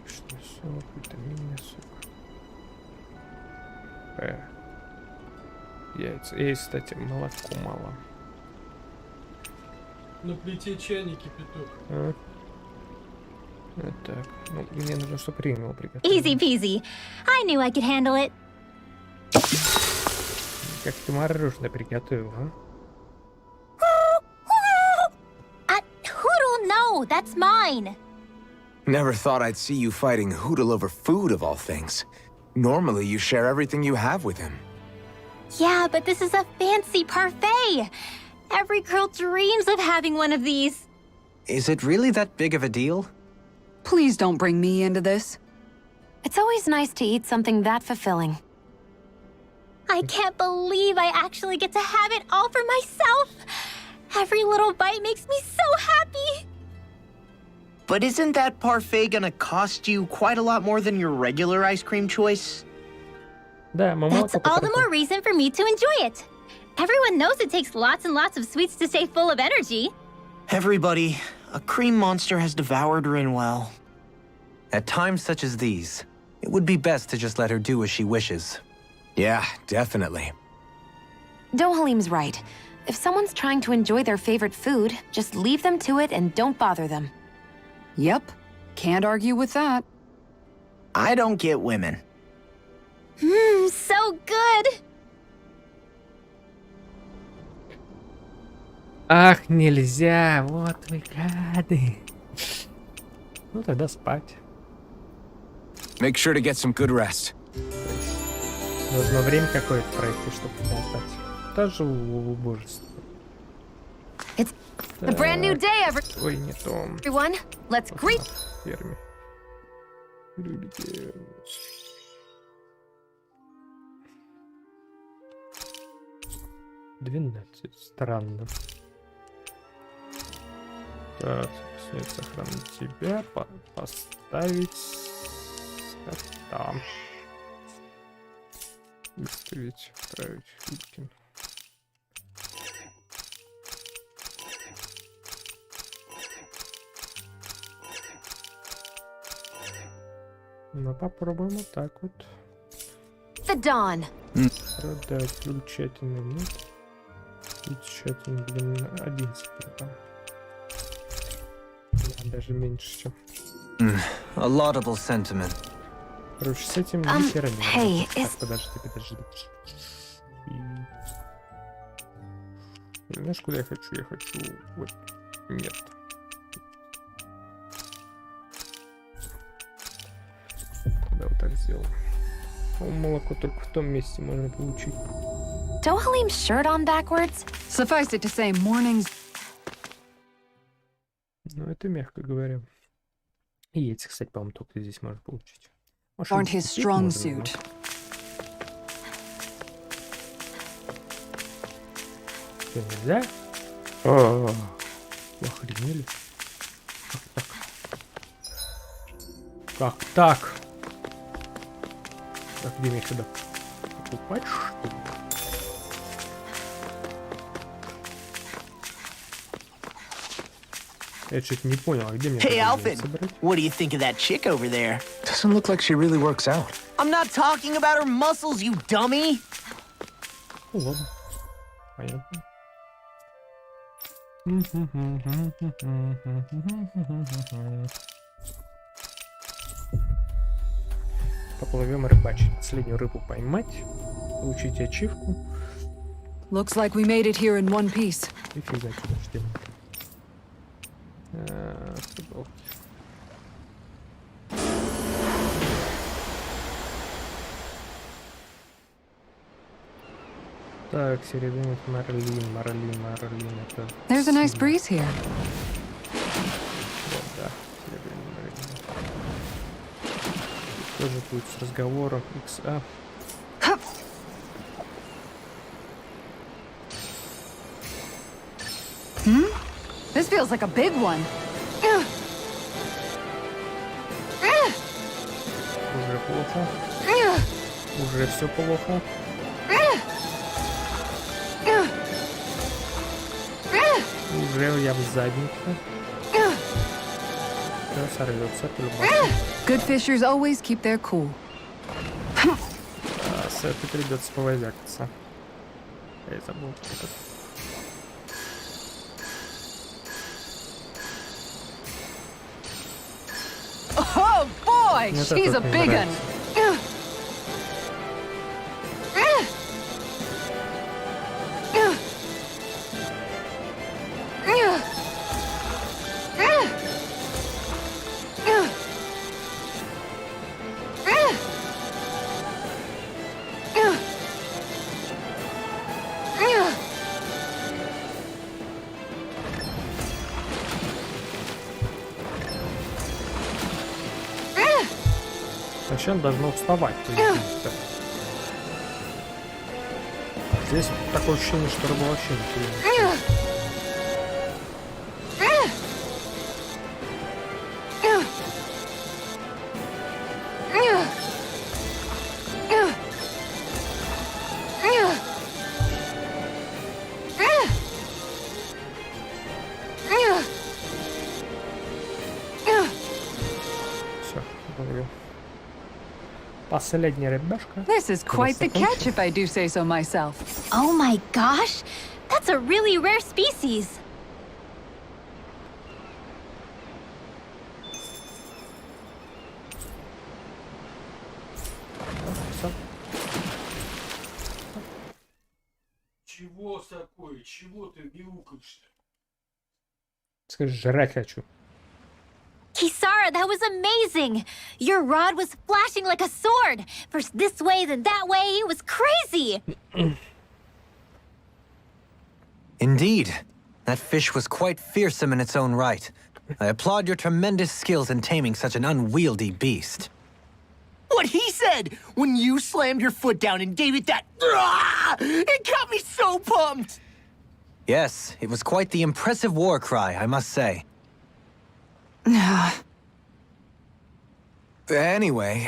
S1: Что, сок, витаминный сок. Яйца. И, кстати, молоко мало.
S9: На плите чайник кипяток.
S1: Вот так. Ну, мне нужно, чтобы Рин приготовить.
S8: Easy peasy. I knew I could handle it.
S1: Как ты мороженое приготовил, а?
S8: Hoodle, no, that's mine.
S4: Never thought I'd see you fighting Hoodle over food of all things. Normally, you share everything you have with him.
S8: Yeah, but this is a fancy parfait. Every girl dreams of having one of these.
S5: Is it really that big of a deal?
S3: Please don't bring me into this.
S2: It's always nice to eat something that fulfilling.
S8: I can't believe I actually get to have it all for myself. Every little bite makes me so happy.
S7: But isn't that parfait gonna cost you quite a lot more than your regular ice cream choice?
S1: Да, мы
S8: That's
S1: молоко
S8: all the
S1: потратим.
S8: more reason for me to enjoy it. Everyone knows it takes lots and lots of sweets to stay full of energy.
S7: Everybody, a cream monster has devoured Rinwell.
S5: At times such as these, it would be best to just let her do as she wishes.
S4: Yeah, definitely.
S2: Dohalim's right. If someone's trying to enjoy their favorite food, just leave them to it and don't bother them.
S3: Yep, can't argue with that.
S7: I don't get women.
S8: So good.
S1: Ах, нельзя, вот вы гады. Ну тогда спать.
S4: Make sure to get some good rest.
S1: Нужно время какое-то пройти, чтобы поболтать. Тоже убожество.
S2: It's a brand new day,
S1: Ой, не то.
S2: everyone. Let's greet.
S1: Ферме. Крылья. 12. Странно. Так, снять сохранить тебя. Поставить кота. Выставить, отправить Филькин. Ну, попробуем вот так вот.
S2: The dawn.
S1: Продать включательно, нет. Включательно, блин, 11 там. Да, даже меньше, чем.
S5: A laudable sentiment.
S1: Короче, с этим ни хера не
S2: hey,
S1: надо. Так,
S2: is-
S1: подожди. Знаешь, куда я хочу? Я хочу... Вот. Нет. Да, вот так сделал. Молоко только в том месте можно получить.
S2: Dohalim's shirt on backwards?
S3: Suffice it to say, mornings.
S1: Ну, это мягко говоря. И яйца, кстати, по-моему, только здесь можно получить. Может,
S3: Aren't his
S1: здесь
S3: strong
S1: можно,
S3: suit.
S1: Что, нельзя? Вы охренели? Как так? Так, где мне сюда покупать, что ли? Я что-то не понял, а где мне
S7: Hey,
S1: тогда
S7: Alfred,
S1: яйца брать?
S7: what do you think of that chick over there?
S4: Doesn't look like she really works out.
S7: I'm not talking about her muscles, you dummy!
S1: Ну ладно. Понятно. Поплывем рыбачить. Последнюю рыбу поймать. Получить ачивку.
S3: Looks like we made it here in one piece.
S1: И фига, подожди. Футболки. Так, середина Марлин, это...
S3: There's a nice
S1: сильно.
S3: breeze here.
S1: Вот, да, серебряный Марлин. Тут тоже будет с разговором XA.
S3: This feels like a big one.
S1: Уже плохо. Уже все плохо. Ударил я в задницу. Все сорвется по-любому.
S3: Good fishers always keep their cool.
S1: С этой придется повозякаться. Я забыл.
S3: Oh boy,
S1: Вот
S3: she's a
S1: это
S3: big
S1: мне
S3: one.
S1: нравится. Вообще он должно вставать. Здесь такое ощущение, что рыба вообще не сильно. Все, говорю. Последняя рыбешка.
S3: This is quite the catch, if I do say so myself.
S8: Oh my gosh! That's a really rare species.
S1: Все.
S9: Чего такое? Чего ты мяукаешь-то?
S1: Скажи, жрать хочу.
S8: Kisara, that was amazing! Your rod was flashing like a sword! First this way, then that way, it was crazy!
S5: Indeed. That fish was quite fearsome in its own right. I applaud your tremendous skills in taming such an unwieldy beast.
S7: What he said when you slammed your foot down and gave it that. It got me so pumped!
S5: Yes, it was quite the impressive war cry, I must say.
S4: Anyway,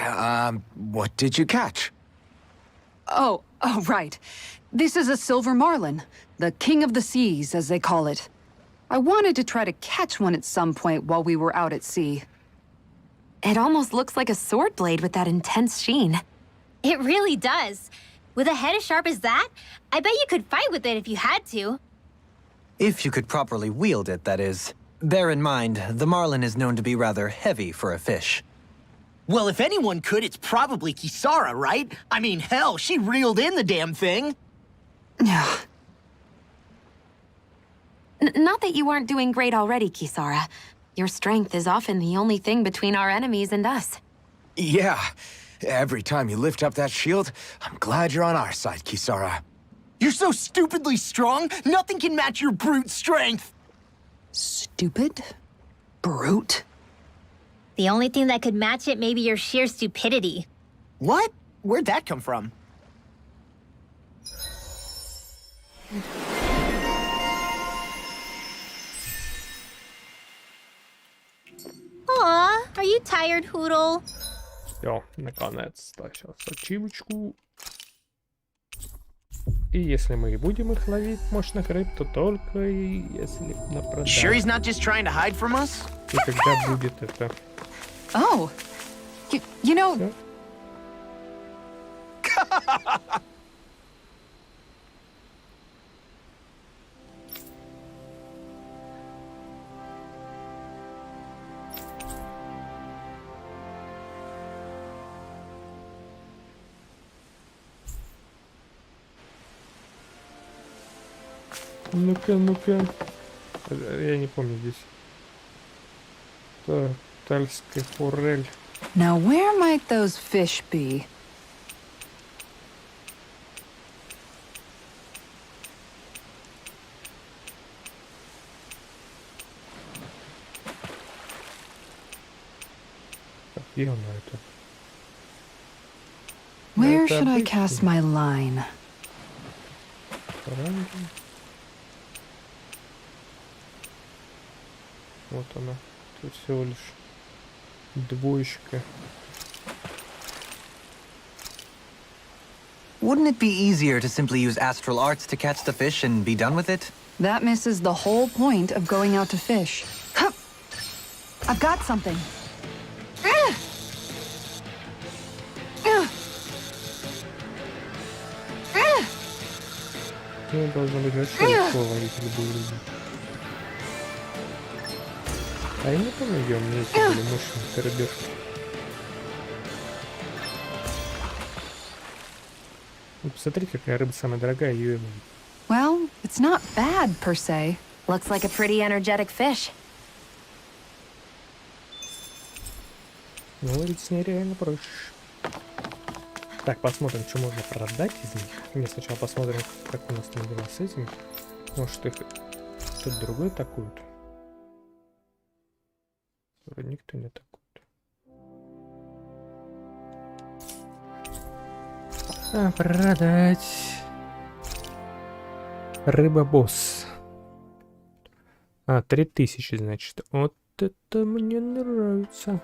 S4: what did you catch?
S3: Oh, right. This is a silver marlin, the king of the seas, as they call it. I wanted to try to catch one at some point while we were out at sea.
S2: It almost looks like a sword blade with that intense sheen.
S8: It really does. With a head as sharp as that, I bet you could fight with it if you had to.
S5: If you could properly wield it, that is. Bear in mind, the marlin is known to be rather heavy for a fish.
S7: Well, if anyone could, it's probably Kisara, right? I mean, hell, she reeled in the damn thing.
S2: Not that you aren't doing great already, Kisara. Your strength is often the only thing between our enemies and us.
S4: Yeah. Every time you lift up that shield, I'm glad you're on our side, Kisara.
S7: You're so stupidly strong, nothing can match your brute strength.
S3: Stupid? Brute?
S8: The only thing that could match it may be your sheer stupidity.
S7: What? Where'd that come from?
S8: Aw, are you tired, Hoodle?
S1: Все, наконец-то. Сейчас ачивочку. И если мы и будем их ловить, мощных рыб, то только если на продажу.
S7: Sure he's not just trying to hide from us?
S1: И когда будет это?
S3: Oh. You know...
S1: Всё. Ну-ка, ну-ка. Я не помню здесь. Тальская форель.
S3: Now where might those fish be?
S1: Где она это?
S3: Where
S1: Это
S3: should I
S1: обычный.
S3: cast my line?
S1: Оранжевый. Вот она. Тут всего лишь двоечка.
S5: Wouldn't it be easier to simply use astral arts to catch the fish and be done with it?
S3: That misses the whole point of going out to fish. Hup! I've got something.
S1: Ну, должно быть вообще легко ловить любую рыбу. А я не помню, где у меня эти были мощные рыбешки. Ну, посмотрите, какая рыба самая дорогая, ее.
S3: Well, it's not bad, per se.
S2: Looks like a pretty energetic fish.
S1: Ну, ловить с ней реально проще. Так, посмотрим, что можно продать из них. Мне сначала посмотрим, как у нас там дела с этим. Может, их кто-то другой атакует. Вроде никто не атакует. А, продать. Рыба-босс. А, 3000, значит. Вот это мне нравится.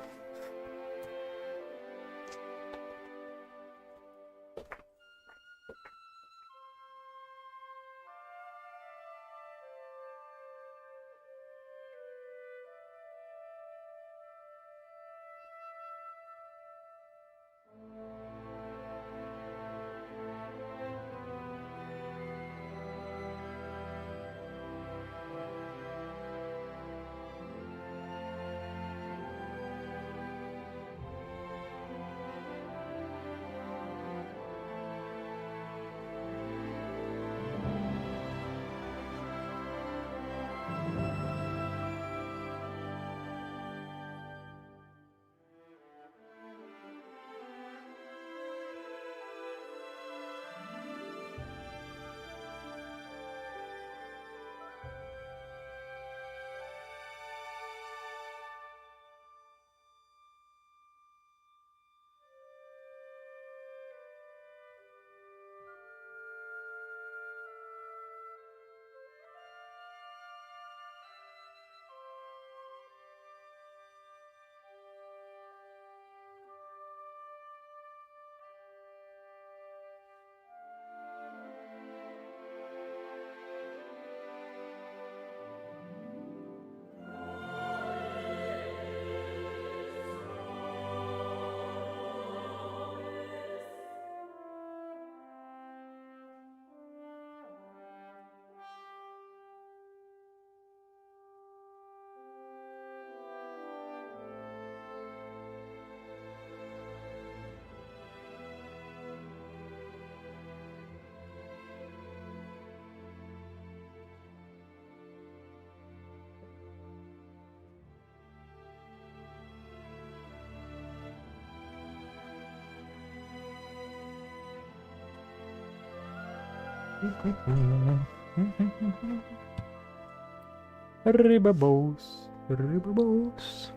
S1: Рыба-босс, рыба-босс.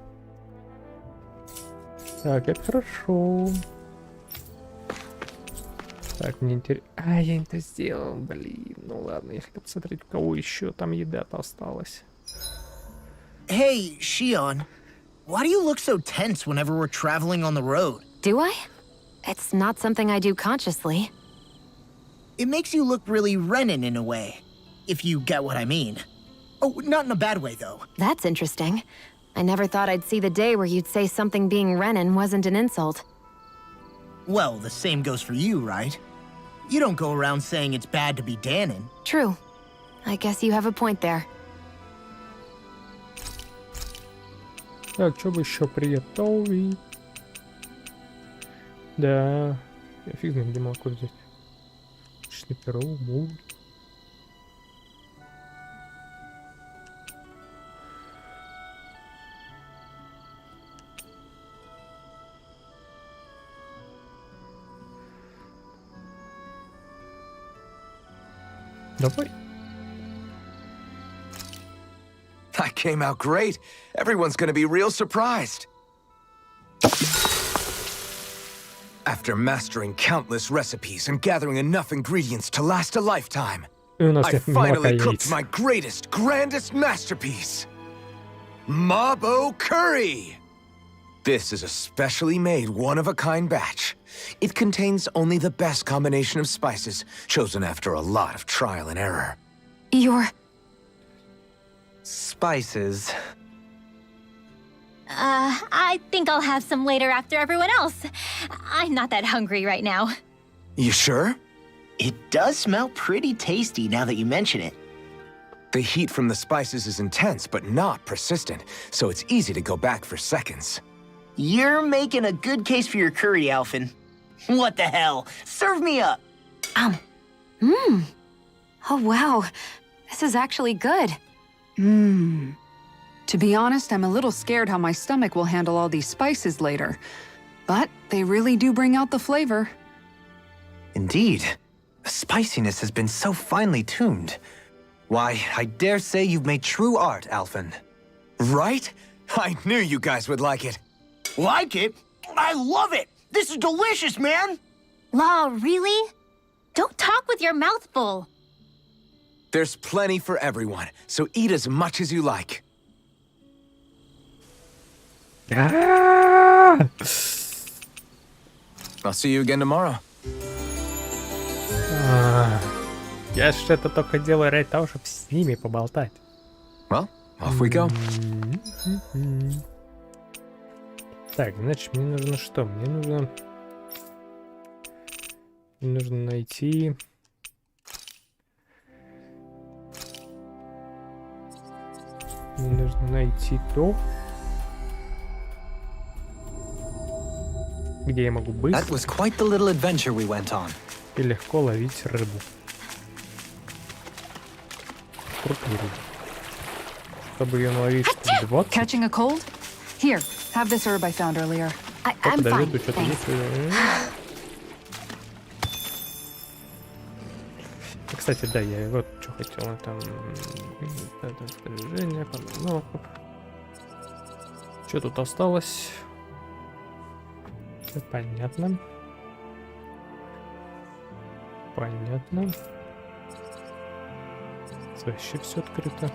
S1: Так, это хорошо. Так, мне интересно. А, я это сделал, блин. Ну ладно, я хотел посмотреть, у кого еще там еда-то осталась.
S7: Hey, Shion. Why do you look so tense whenever we're traveling on the road?
S2: Do I? It's not something I do consciously.
S7: It makes you look really Renin in a way, if you get what I mean. Oh, not in a bad way, though.
S2: That's interesting. I never thought I'd see the day where you'd say something being Renin wasn't an insult.
S7: Well, the same goes for you, right? You don't go around saying it's bad to be Danon.
S2: True. I guess you have a point there.
S1: Так, что бы еще приготовить? Да, я фиг знает, где молоко взять. Перо, мул. Давай.
S4: That came out great. Everyone's gonna be real surprised. After mastering countless recipes and gathering enough ingredients to last a lifetime, I finally cooked my greatest, grandest masterpiece. Mabo curry! This is a specially made, one-of-a-kind batch. It contains only the best combination of spices, chosen after a lot of trial and error.
S3: You're...
S5: Spices.
S8: I think I'll have some later after everyone else. I'm not that hungry right now.
S4: You sure?
S7: It does smell pretty tasty now that you mention it.
S4: The heat from the spices is intense, but not persistent, so it's easy to go back for seconds.
S7: You're making a good case for your curry, Alphen. What the hell? Serve me up!
S2: Oh, wow. This is actually good.
S3: To be honest, I'm a little scared how my stomach will handle all these spices later. But they really do bring out the flavor.
S5: Indeed. The spiciness has been so finely tuned. Why, I dare say you've made true art, Alphen.
S4: Right? I knew you guys would like it.
S7: Like it? I love it! This is delicious, man!
S8: Law, really? Don't talk with your mouth full.
S4: There's plenty for everyone, so eat as much as you like.
S1: Ah!
S4: I'll see you again tomorrow.
S1: Я ж это только делаю ради того, чтобы с ними поболтать.
S4: Well, off we go.
S1: Так, значит, мне нужно что? Мне нужно найти... Мне нужно найти то, где я могу быстро
S5: That was quite the little adventure we went on.
S1: и легко ловить рыбу. Крупную рыбу. Чтобы ее наловить, чтобы 20.
S3: Catching a cold? Here, have this herb I found earlier.
S2: I'm fine,
S1: Что-то
S2: thanks.
S1: есть. Кстати, да, я вот что хотел. Там... Движение, ну, что тут осталось? Понятно. Понятно. Вообще все открыто.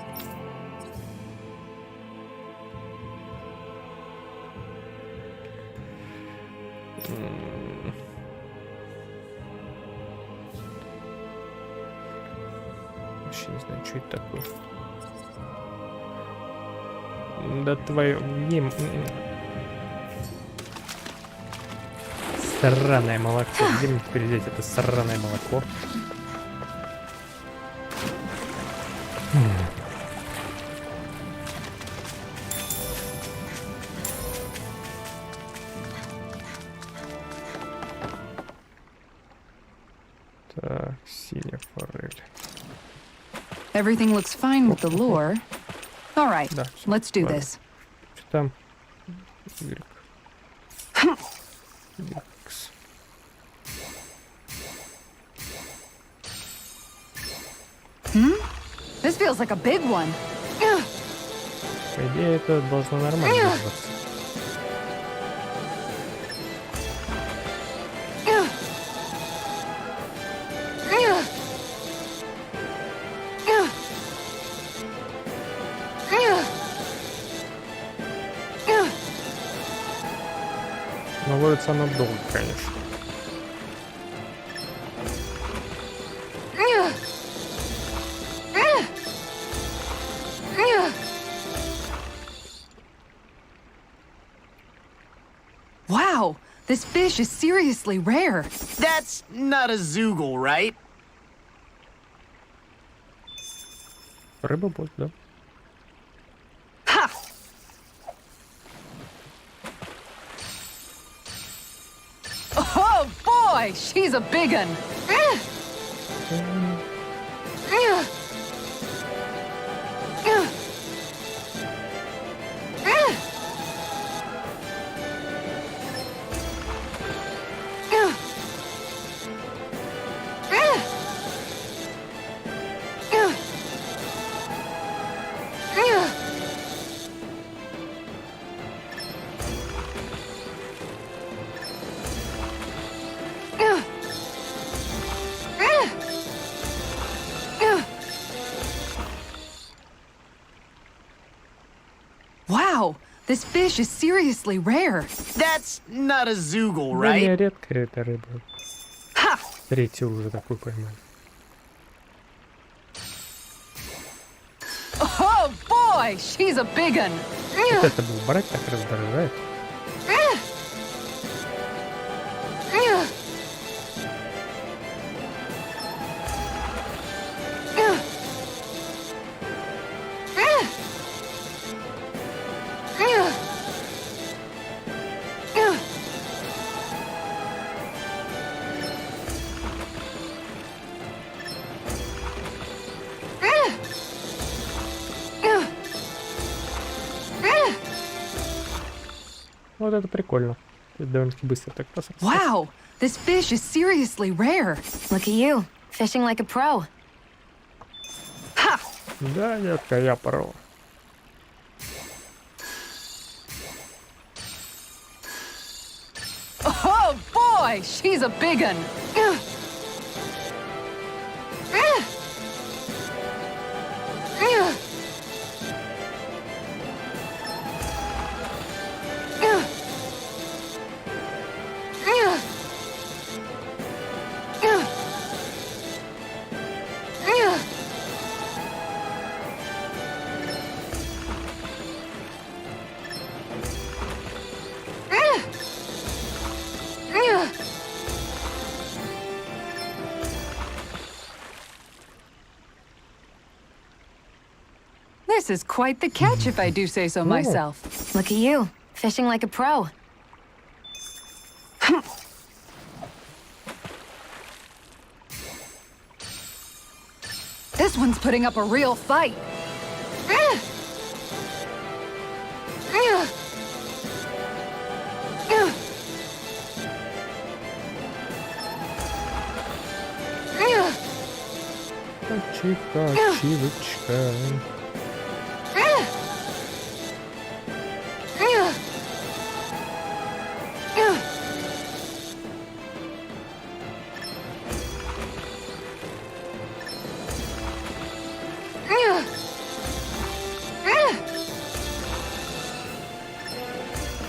S1: Вообще не знаю, что это такое. Да твою... Сраное молоко. Где мне теперь взять это сраное молоко? Так, синяя форель.
S3: Everything looks fine with the lure. All right,
S1: Да,
S3: let's do
S1: ладно.
S3: this.
S1: Что там? Y. X.
S3: This feels like a big one.
S1: По идее, это должно нормально держаться. Но ловится оно долго, конечно.
S3: Wow, this fish is seriously rare.
S7: That's not a zoogle, right?
S1: Рыба будет, да?
S3: Ha! Oh boy, she's a big one. This fish is seriously rare.
S7: That's not a zoogle,
S1: Да не
S7: right?
S1: редкая эта рыба. Третью уже такую поймали.
S3: Oh boy, she's a big one.
S1: Вот это был брать так раздражает. Вот это прикольно. Это довольно-таки быстро так посмотрел.
S3: Wow, this fish is seriously rare.
S2: Look at you, fishing like a pro.
S1: Да, детка, я про.
S3: Oh boy, she's a big one. This is quite the catch, if I do say so myself.
S2: Look at you, fishing like a pro.
S3: This one's putting up a real fight.
S1: Ачивочка.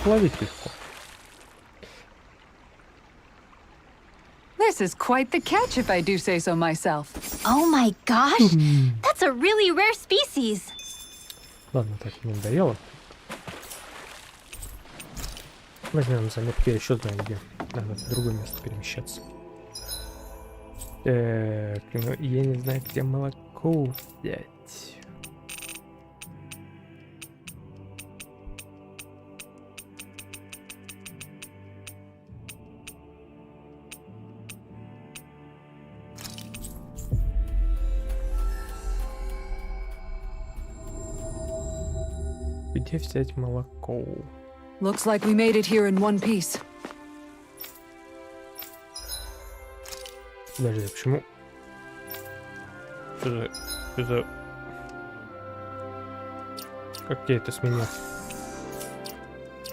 S1: Ловить легко.
S3: This is quite the catch, if I do say so myself.
S8: Oh my gosh! That's a really rare species.
S1: Ладно, так не надоело. Возьмем заметку, я еще знаю где. Надо в другое место перемещаться. Так, ну я не знаю, где молоко взять. Где взять молоко?
S3: Looks like we made it here in one piece.
S1: Подожди, почему? Что за... Как я это сменил?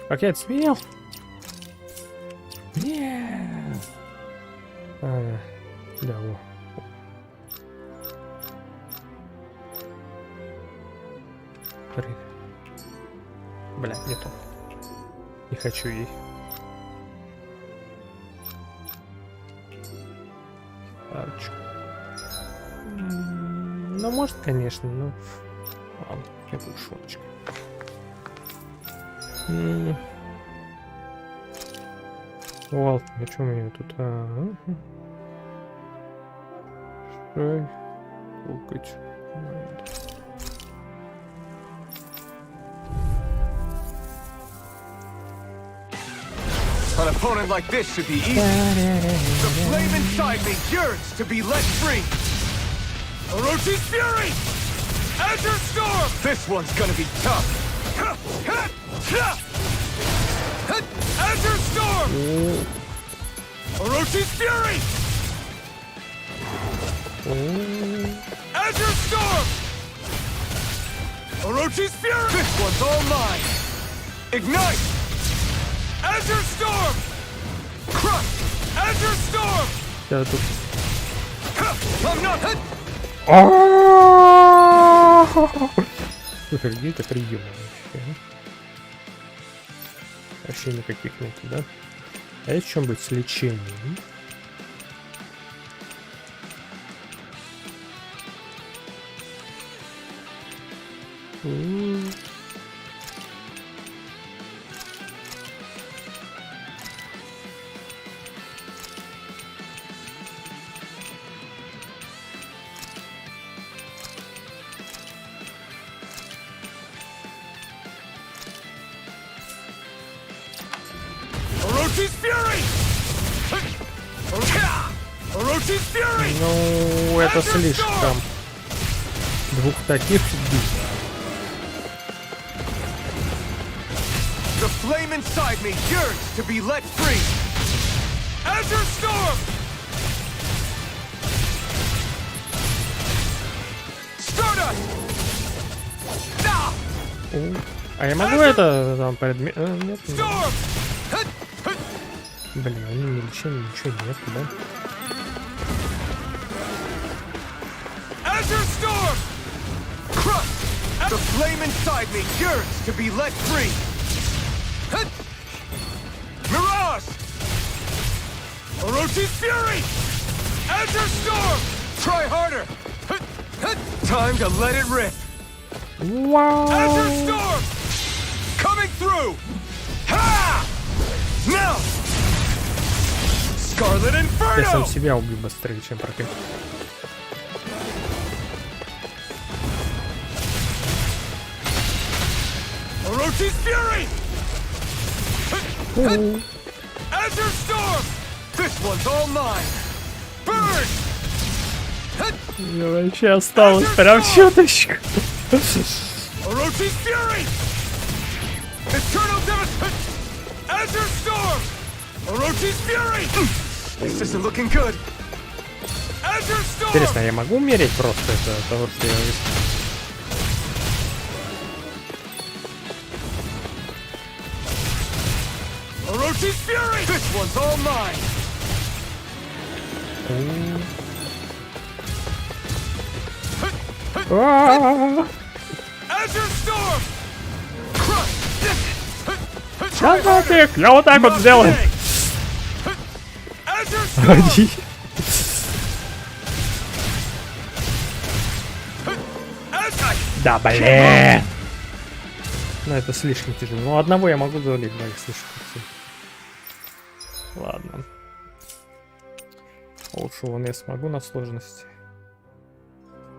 S1: Как я это сменил? Нет. Да, во. Бля, не то. Не хочу ей. Арочку. Ну, может, конечно, но... Ладно, это шуточка. О, а что у меня тут? Шай. Лукать.
S4: An opponent like this should be easy. The flame inside me yearns to be let free.
S6: Orochi's Fury! Azure Storm!
S4: This one's gonna be tough.
S6: Azure Storm! Orochi's Fury! Azure Storm! Orochi's Fury!
S4: This one's all mine. Ignite!
S6: Azure Storm!
S4: Crush!
S6: Azure Storm!
S1: Я тут...
S4: I'm not...
S1: Слушай, где это прием вообще? Вообще никаких нету, да? А есть что-нибудь с лечением? Ну, это слишком. Двух таких убить.
S4: The flame inside me yearns to be let free. Azure Storm! Stardust!
S1: А я могу это там предмет... Нет, нет.
S4: Storm!
S1: Блин, они не лечения, ничего нет, да?
S4: Azure Storm! Crush! The flame inside me yearns to be let free. Mirage! Orochi's Fury! Azure Storm! Try harder! Time to let it rip!
S1: Wow!
S4: Azure Storm! Coming through! Ha! Now! Scarlet
S1: Я сам
S4: Inferno!
S1: себя убью быстрее, чем против.
S4: Orochi's Fury! Azure Storm! This one's all mine! Burn!
S1: Я вообще осталось прям чуточку.
S4: Orochi's Fury! Eternal Devastation! Azure Storm! Orochi's Fury! This isn't looking good! Azure Storm!
S1: Интересно, я могу умереть просто из-за того, что я...
S4: Orochi's Fury! This one's all mine! Azure Storm!
S1: Да нафиг, я вот так вот сделаю.
S4: Azure Storm!
S1: Иди. Да, блин. Ну это слишком тяжело. Ну одного я могу завалить, да, их слишком сильно. Ладно. Лучше вон я смогу на сложности.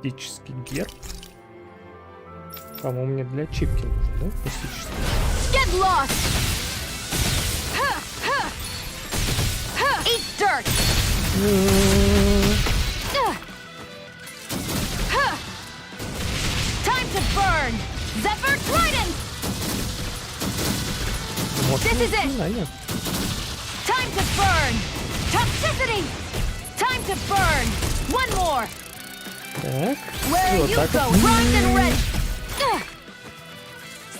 S1: Классический герб. По-моему, мне для чипки нужен, да? Классический.
S2: Get lost! Eat dirt! Time to burn! Zephyr Trident! This is it! Time to burn! Toxicity! Time to burn! One more!
S1: Так.
S2: Where are
S1: Вот
S2: you
S1: так вот.
S2: going? Bronze and red!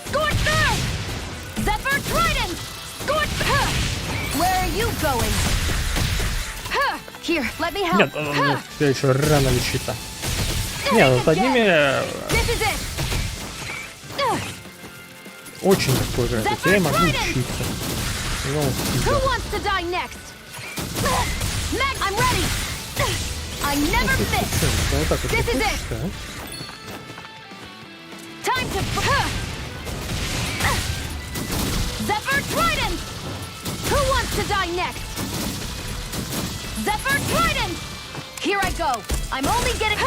S2: Scorched Earth! Zephyr Trident! Scorched... Where are you going? Here, let me help.
S1: Нет, я еще рано лечить-то. Нет, вот одними
S2: This is it!
S1: очень легко играть. Хотя я могу учиться. Ну,
S2: Who wants to die next? Meg, I'm ready! I never miss!
S1: вот так вот.
S2: This is it!
S1: Так.
S2: Time to... Zephyr Trident! Who wants to die next? Zephyr Trident! Here I go! I'm only getting...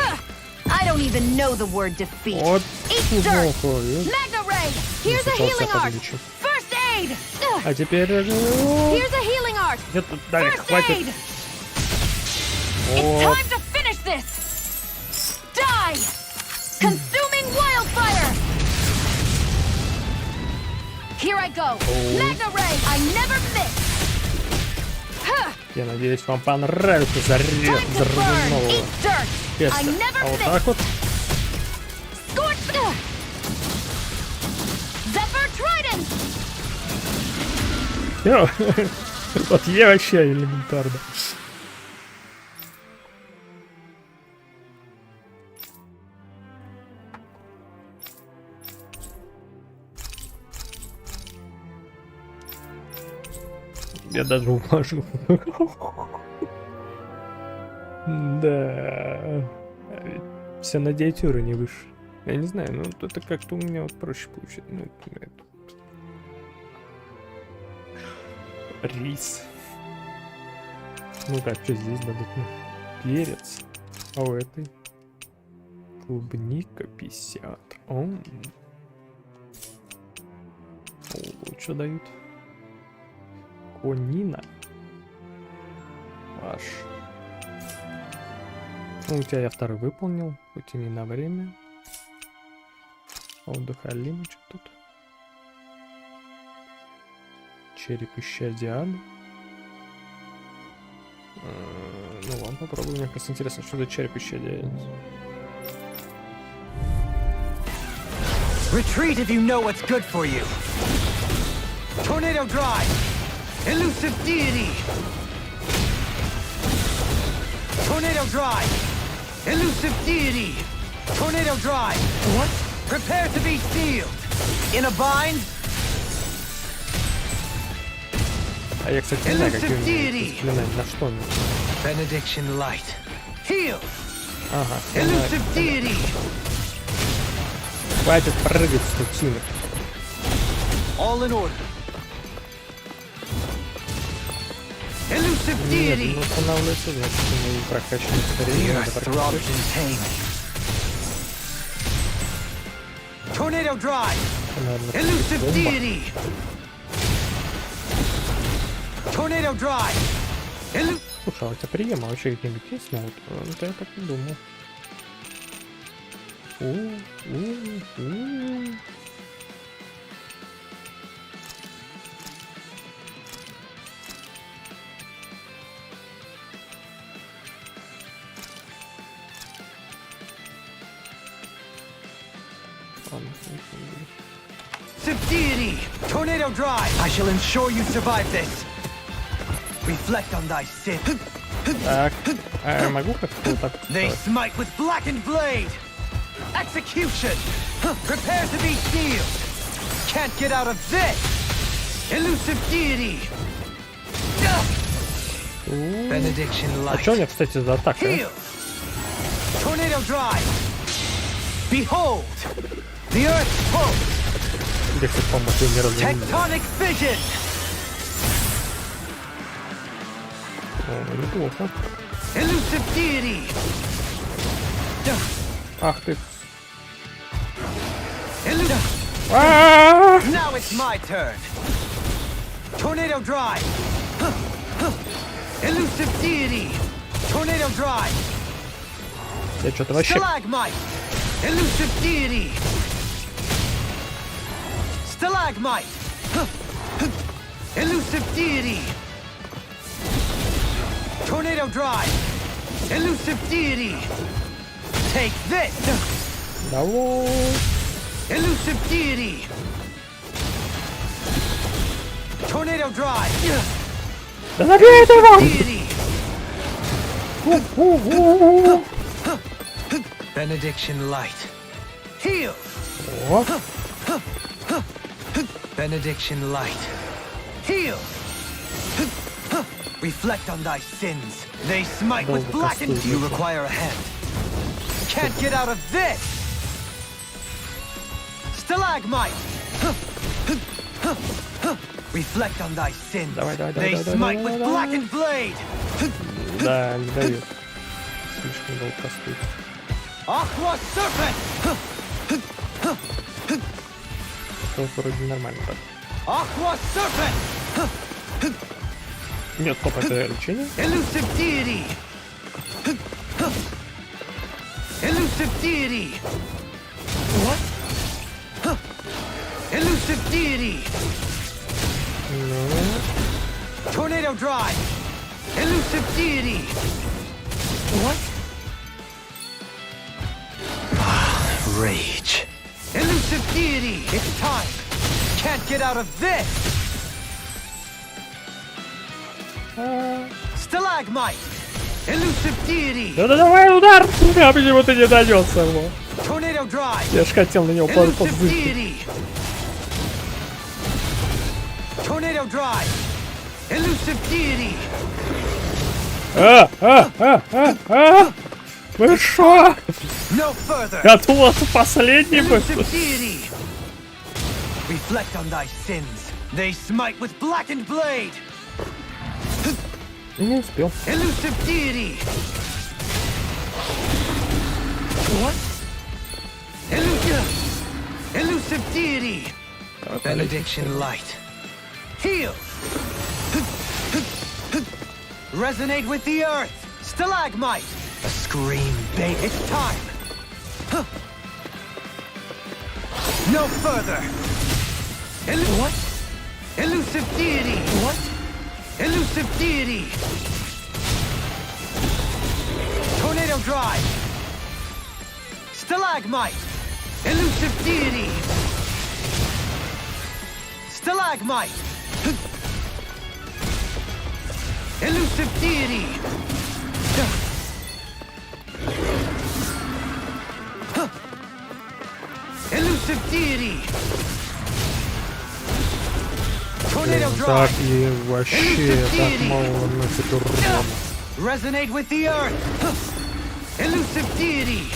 S2: I don't even know the word defeat.
S1: Вот
S2: Eat dirt!
S1: плохо.
S2: Magna Ray! Here's a healing art! First aid!
S1: А теперь...
S2: Here's a healing art!
S1: Нет, Дарик,
S2: First
S1: хватит.
S2: aid! It's
S1: Вот.
S2: time to finish this! Die! Consuming wildfire! Here I go! Magna Ray! I never miss!
S1: Я надеюсь, вам понравится зарез
S2: Time to burn!
S1: взрывного
S2: Eat dirt! I
S1: песта.
S2: never
S1: А вот
S2: miss!
S1: так вот.
S2: Scorch! Zephyr Trident!
S1: Всё. Вот я вообще элементарно. Я даже упажу. Да. Все на диатюры не выше. Я не знаю, ну это как-то у меня вот проще получится. Ну, рис. Ну так, что здесь дадут? Перец. А у этой? Клубника 50. О, что дают? Конина. Аж. Ну, у тебя я второй выполнил, хоть и не на время. Отдыхалимо, что тут? Череп исчадия ада. Ну ладно, попробуем. Мне кажется, интересно, что за череп исчадия ада.
S5: Retreat if you know what's good for you. Tornado drive. Elusive deity. Tornado drive. Elusive deity. Tornado drive. What? Prepare to be sealed. In a bind.
S1: А я, кстати, не знаю, какие у меня заклинания, на что они.
S5: Benediction light. Heal.
S1: Ага.
S5: Elusive deity.
S1: Хватит прыгать с тутинок.
S5: All in order. Elusive
S1: Нет,
S5: deity.
S1: ну останавливается, значит, мы прокачиваем скорее. Надо прокачивать.
S5: Tornado drive.
S1: Наверное,
S5: Elusive
S1: бомба.
S5: deity. Tornado drive.
S1: Слушай, а у тебя приема вообще какие-нибудь есть? Ну, вот, это я так и думал.
S5: Deity, tornado drive. I shall ensure you survive this. Reflect on thy sin.
S1: Так, а я могу как-то вот так
S5: They
S1: сделать?
S5: smite with blackened blade. Execution. Prepare to be sealed. Can't get out of this. Elusive deity. Benediction
S1: А
S5: light.
S1: что у меня, кстати, за атака?
S5: Heal. Tornado drive. Behold. The earth's pulse.
S1: Где, кстати, по-моему, ты не разумеешь?
S5: Tectonic fission.
S1: О, ну, неплохо.
S5: Elusive deity.
S1: Ах ты.
S5: Now it's my turn. Tornado drive. Elusive deity. Tornado drive.
S1: Я что-то вообще...
S5: Stalagmite. Elusive deity. Stalagmite. Elusive deity. Tornado drive. Elusive deity. Take this.
S1: Давай.
S5: Elusive deity. Tornado drive.
S1: Да забей это его!
S5: Deity. Benediction light. Heal.
S1: О,
S5: Benediction light. Heal. Reflect on thy sins. They smite with blackened. Do you require a hand? Can't get out of this. Stalagmite. Reflect on thy sins.
S1: Давай, давай,
S5: They
S1: давай,
S5: smite
S1: давай,
S5: with
S1: давай.
S5: blackened blade.
S1: да, не дает. Слишком долго стоит.
S5: Aqua serpent.
S1: Это вроде нормально так.
S5: Aqua serpent.
S1: Нет, стоп, это лечение?
S5: Elusive deity. Elusive deity. What? Elusive deity.
S1: Ну,
S5: Tornado drive. Elusive deity. What? Rage. Elusive deity. It's time. Can't get out of this. Stalagmite. Elusive deity.
S1: да давай удар! А почему ты не донесся его?
S5: Tornado drive.
S1: Я ж хотел на него
S5: Elusive
S1: позырить.
S5: deity. Tornado drive.
S1: Вы шо? Это вот последний был.
S5: Reflect on thy sins. They smite with blackened blade.
S1: Не успел.
S5: Elusive deity. What? Elusive deity. Benediction light. Heal. Resonate with the earth. Stalagmite. A scream bait. It's time. No further. What? Elusive deity. What? Elusive deity. Tornado drive. Stalagmite. Elusive deity. Stalagmite. Elusive deity. Elusive deity. Tornado
S1: Так
S5: drive.
S1: и вообще так мало наносит урона.
S5: Resonate with the earth. Elusive deity.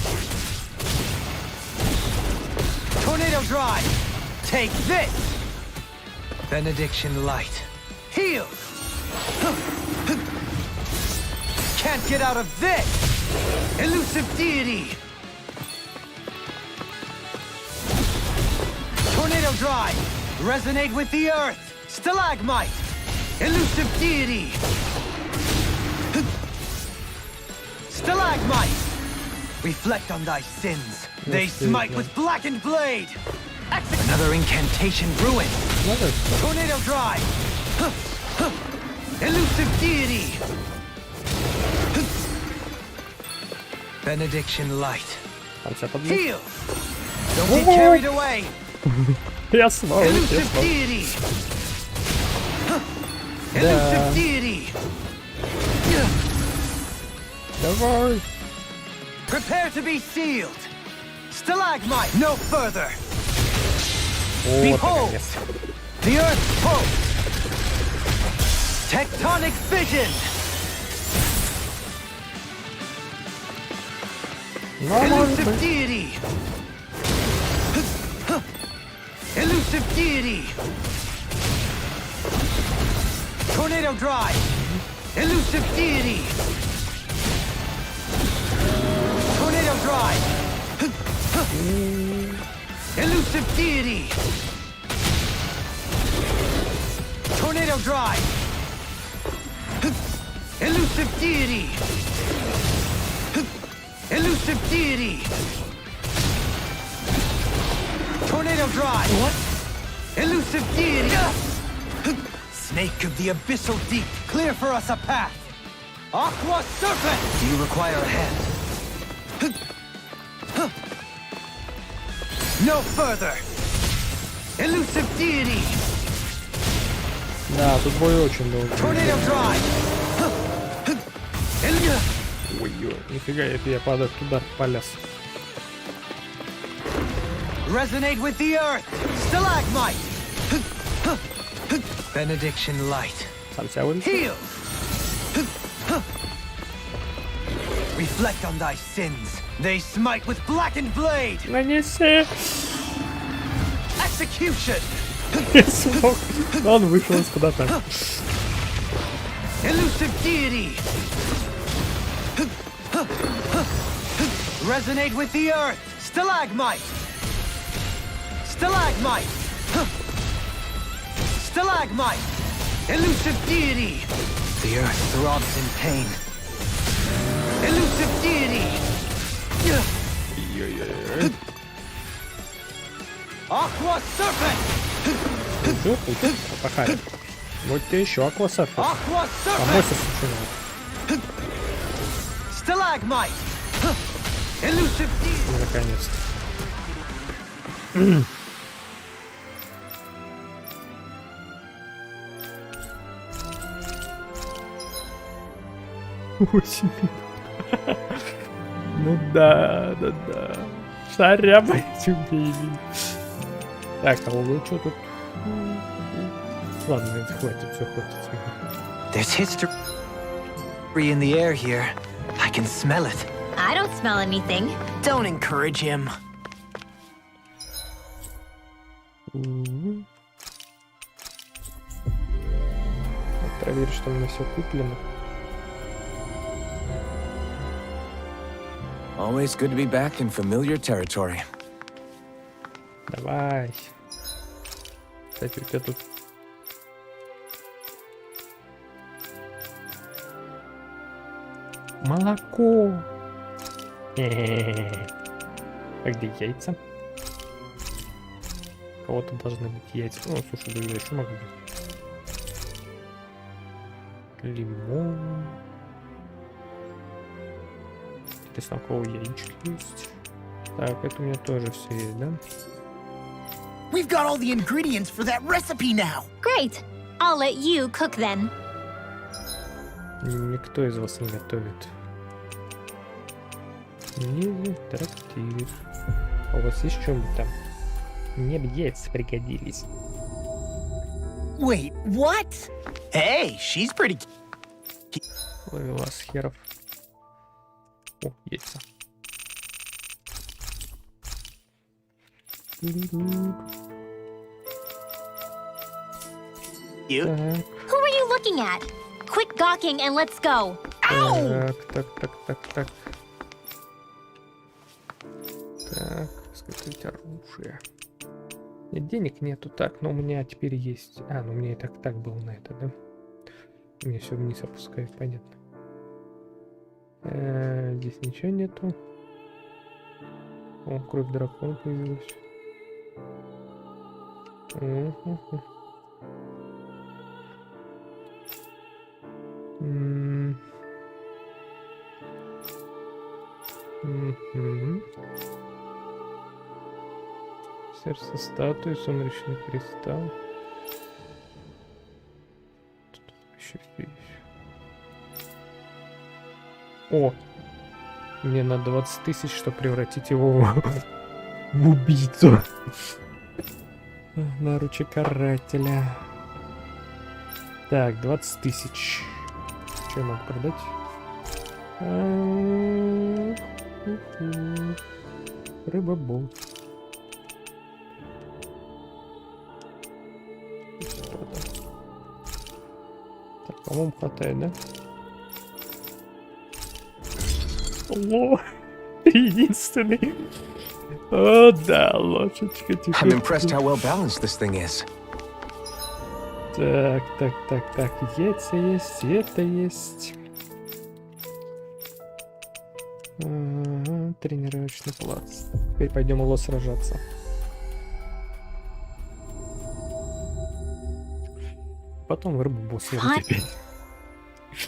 S5: Tornado drive. Take this. Benediction light. Heal. Can't get out of this. Elusive deity. Tornado drive. Resonate with the earth. Stalagmite. Elusive deity. Stalagmite. Reflect on thy sins. They smite with blackened blade. Another incantation ruined. Tornado drive. Elusive deity. Benediction light. Heal. Don't be carried away.
S1: Я снова.
S5: Elusive deity. Elusive deity.
S1: Давай.
S5: Prepare to be sealed. Stalagmite, no further.
S1: Вот,
S5: Behold,
S1: наконец.
S5: the earth's pulse. Tectonic fission. Elusive deity. Elusive deity. Tornado drive. Elusive deity. Tornado drive. Elusive deity. Tornado drive. Elusive deity. Elusive deity. Tornado drive. What? Elusive deity. Snake of the abyssal deep, clear for us a path. Aqua serpent. Do you require a hand? No further. Elusive deity.
S1: Да, тут бой очень долго.
S5: Tornado drive.
S1: Ой-ой, нифига, это я падаю туда, полез.
S5: Resonate with the earth. Stalagmite. Benediction light.
S1: Сам себя вылетел.
S5: Heal. Reflect on thy sins. They smite with blackened blade.
S1: Нанеси.
S5: Execution.
S1: Не смог. Но он вышел из куда-то.
S5: Elusive deity. Resonate with the earth. Stalagmite. Stalagmite. Stalagmite. Elusive deity. The earth throbs in pain. Elusive deity. Aqua serpent.
S1: Жопу, пахали. Вот тебе еще аквасерфер.
S5: Aqua
S1: Помойся
S5: serpent.
S1: с ничего.
S5: Stalagmite. Elusive deity.
S1: Наконец-то. Очень. Ну да. Шаря бы убили. Так, а вы что тут? Ладно, хватит, все хватит.
S5: There's history in the air here. I can smell it.
S8: I don't smell anything.
S7: Don't encourage him.
S1: Проверь, что у меня все куплено.
S4: Always good to be back in familiar territory.
S1: Давай. Кстати, у тебя тут... Молоко. А где яйца? У кого-то должны быть яйца. Ну, слушай, да я еще могу. Лимон. Интересно, у кого яички есть? Так, это у меня тоже все есть, да?
S7: We've got all the ingredients for that recipe now.
S8: Great. I'll let you cook then.
S1: Никто из вас не готовит. Не трактир. А у вас есть что-нибудь там? Мне бы яйца пригодились.
S7: Wait, what? Hey, she's pretty.
S1: Ловила с херов. О, яйца.
S7: Cute.
S1: Так,
S8: Who are you looking at? Quit gawking and let's go.
S7: Ow!
S1: так. Так, скрыть оружие. Нет, денег нету, так, но у меня теперь есть. А, ну у меня и так было на это, да? У меня все вниз опускает, понятно. Здесь ничего нету. О, кровь дракона появилась. Сердце статуи, сумеречный кристалл. Тут еще вещь. О! Мне на 20 тысяч, чтобы превратить его в убийцу. Наручи карателя. Так, 20 тысяч. Что я могу продать? Рыба-бол. Так, по-моему, хватает, да? О, единственный. О, да, лошечка.
S4: I'm impressed how well balanced this thing is.
S1: Так. Яйца есть, это есть. Тренировочный плац. Теперь пойдем его сражаться. Потом в рыбу босс опять.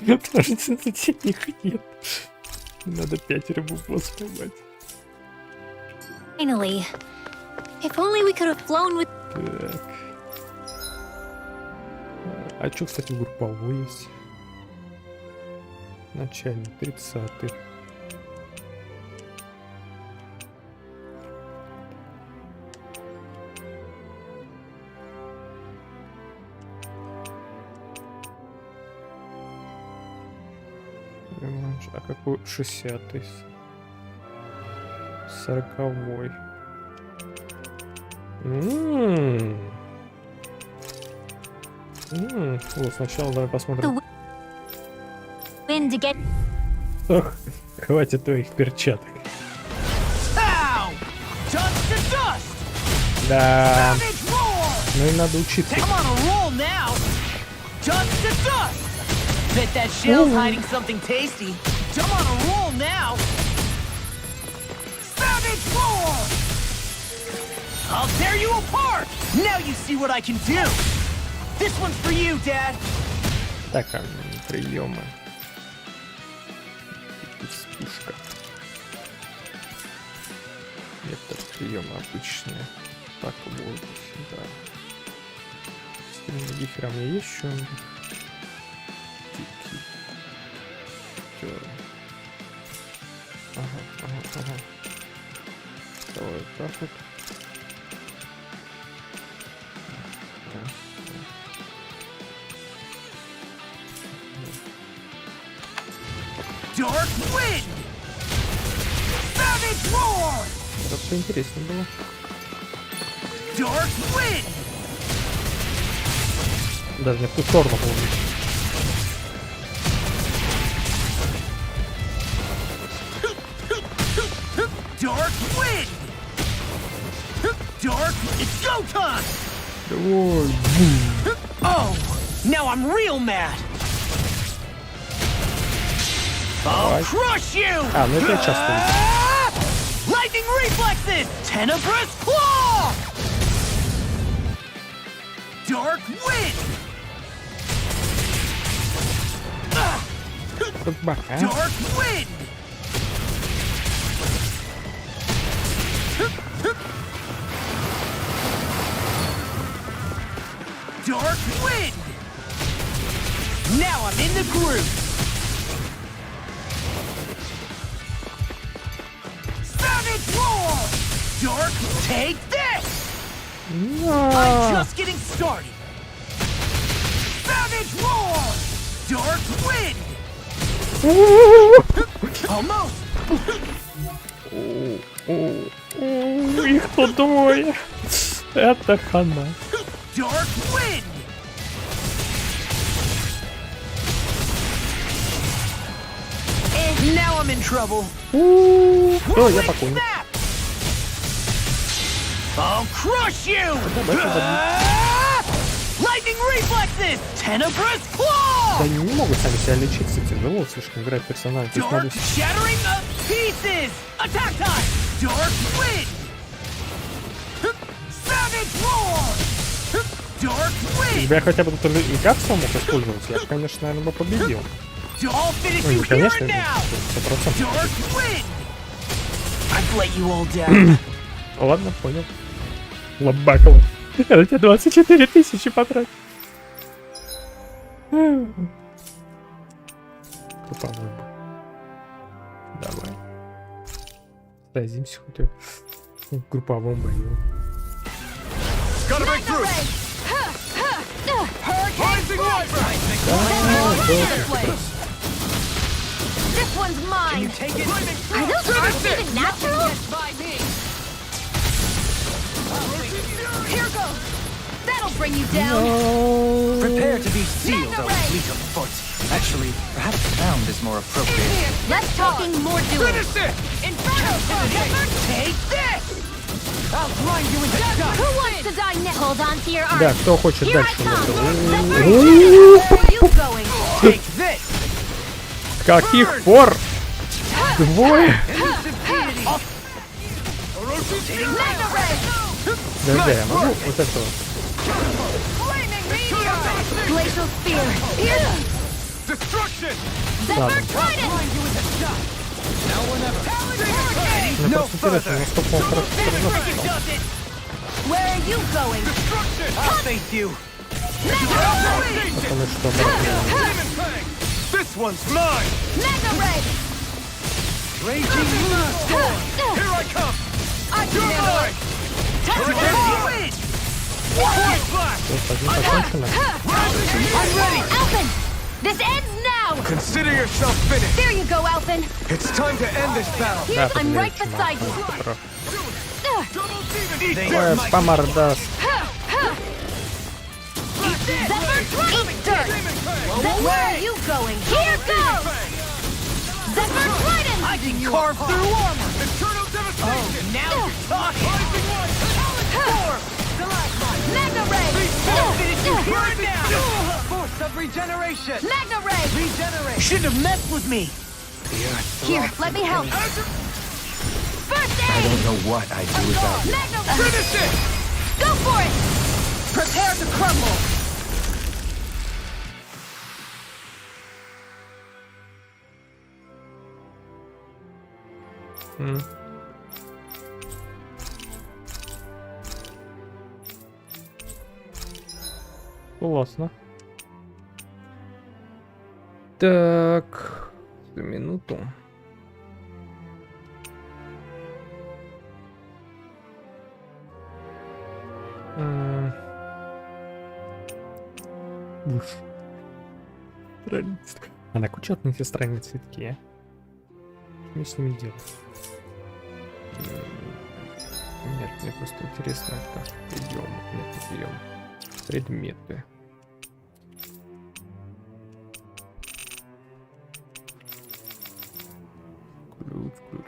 S1: Потому что денег нет. Надо 5 рыбу босс поймать.
S8: Finally. If only we could have flown with...
S1: Так. А что, кстати, групповой есть? Начальник, 30-й. А какой 60-й? 40-й. Вот, сначала давай посмотрим.
S8: Wind to get...
S1: Ох, хватит твоих перчаток.
S7: Ow! Dust to dust!
S1: Да.
S7: Savage roar!
S1: Ну и надо учиться.
S7: I'm on a roll now! Dust to dust! Bet that shell's hiding something tasty. I'm on a roll now! Savage roar! I'll tear you apart! Now you see what I can do! This one's for you, Dad!
S1: Так, приемы. Спушка. Это приемы обычные. Так вот, да. С диффером я есть что-нибудь? Ага. Давай так вот. это поинтереснее было.
S7: Dark Wind!
S1: Даже не в ту сторону помню.
S7: Dark Wind! Dark, it's go time!
S1: Ой,
S7: Oh, now I'm real mad! I'll crush you!
S1: А, ну это я часто вижу.
S7: Lightning reflexes! Tenebrous claw! Dark wind!
S1: Собака.
S7: Dark wind! Dark wind! Now I'm in the groove! Savage roar! Dark, take this! I'm just getting started! Savage roar! Dark wind! Almost!
S1: Их тут двое. Это хана.
S7: Dark wind! Now I'm in trouble.
S1: Все, я покойник.
S7: I'll crush you! Lightning reflexes! Tenebrous claw!
S1: Да они не могут сами себя лечиться, тяжело слишком играть персонажа. То есть надо...
S7: Dark shattering of pieces! Attack time! Dark wind! Savage roar! Dark wind!
S1: Если бы я хотя бы тут играться мог использовать, я бы, конечно, наверное, бы победил.
S7: I'll finish
S1: Ну,
S7: you
S1: не
S7: here
S1: конечно,
S7: and now!
S1: 100%.
S7: Dark wind! I've let you all down.
S1: Ладно, понял. Лобакова. Я на тебя 24 тысячи потратил. Групповой бой. Давай. Сразимся хоть в групповом бою.
S8: This one's mine. Are those rivers even natural? Here goes. That'll bring you down.
S5: Prepare to be sealed, O fleet of foot. Actually, perhaps found is more appropriate.
S8: Less talking, more doing.
S7: Inferno! Take this! I'll grind you into dust!
S8: Who wants to die next? Hold on to your arms.
S1: Да, кто хочет
S8: Here I
S1: дальше?
S8: come.
S1: надо?
S8: Where are you going?
S7: Take this!
S1: С каких пор двое?
S8: Mega ray.
S1: Да, я могу вот этого.
S8: Glacial spear. Here.
S6: Destruction!
S8: Zephyr trident.
S1: Мне просто интересно, насколько он хорошо сражается.
S8: Where are you going?
S7: I'll face you!
S1: Потому что
S6: This one's mine!
S8: Mega ray.
S7: Raging Moonstorm!
S6: Here I come!
S8: I can
S6: You're
S8: handle
S6: mine!
S8: it.
S6: Hurricane! Point blast!
S1: один закончено.
S7: I'm ready!
S8: Alpin, this ends now.
S6: Consider yourself finished!
S8: There you go, Alpin.
S6: It's time to end this battle!
S8: Here, I'm right beside you.
S6: Double demon!
S7: They
S1: Ой,
S7: might
S1: помордас.
S8: Zephyr trident. Dirt. Where are you going? Here goes. Zephyr trident.
S7: I can carve through armor!
S6: Eternal devastation!
S7: Now you're talking!
S6: Rising one!
S8: Mega ray.
S7: I'll finish you here and now! Force of regeneration!
S8: Mega ray.
S7: Regenerate! Shouldn't have messed with me!
S8: Here, let me help. First
S4: I
S8: aid.
S4: don't know what I'd do without you.
S8: Mega ray.
S6: Finish it!
S8: Go for it.
S7: Prepare to crumble!
S1: Классно. Так, минуту. Страницы. Она куча эти страницы такие. Что мне с ними делать? Мне просто интересно, как идем. Нет, идем. Предметы. Ключ.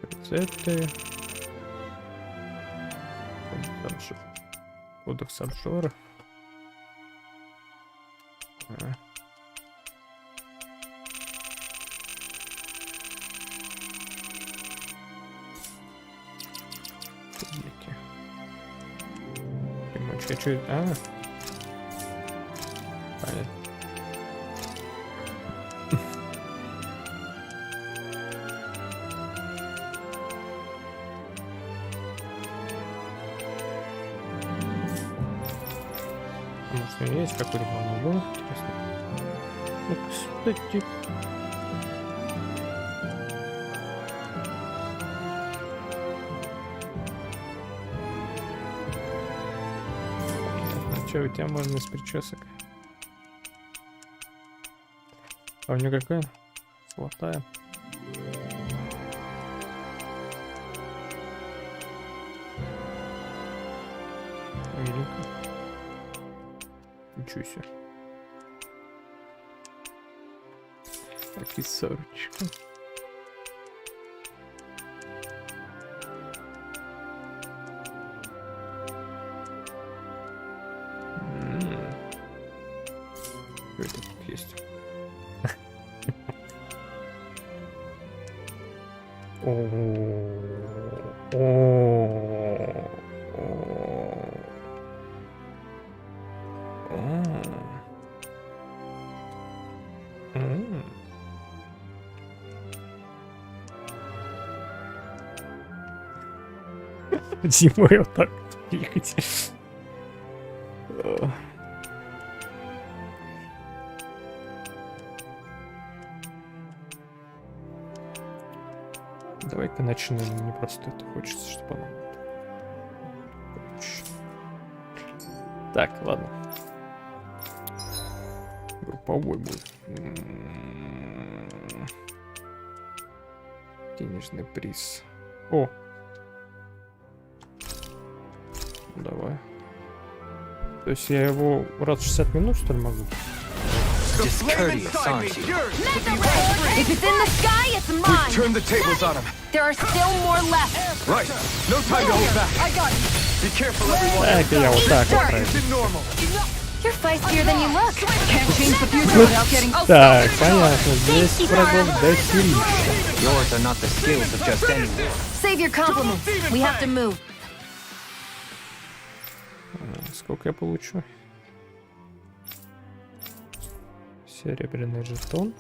S1: Рецепты. Кодекс обжора. Примочка, что это? Понятно. Может, у меня есть какой-нибудь набор? Интересно. Ну, кстати... Че, у тебя можно из причесок? А у нее какая? Золотая. Миленько. Ничего себе. Так, и сорочка. Что это тут есть? Зимой вот так ехать. Давай-ка начнем. Мне просто это хочется, чтобы оно... Так, ладно. Групповой будет. Денежный приз. О! Давай. То есть я его раз в 60 минут, что ли, могу?
S5: Discourteous, aren't you?
S2: If it's in the sky, it's mine.
S4: Turn the tables on him.
S2: There are still more left.
S4: Right. No time to hold back.
S3: I got it.
S4: Be careful, everyone.
S1: Так, я вот так вот
S4: It's normal.
S2: You're feistier than you look.
S3: Can't change the future without getting...
S1: Так, понятно. Здесь врагов дохерища.
S5: Yours are not the skills of just anyone.
S2: Save your compliments. We have to move.
S1: Сколько я получу? Серебряный жетон.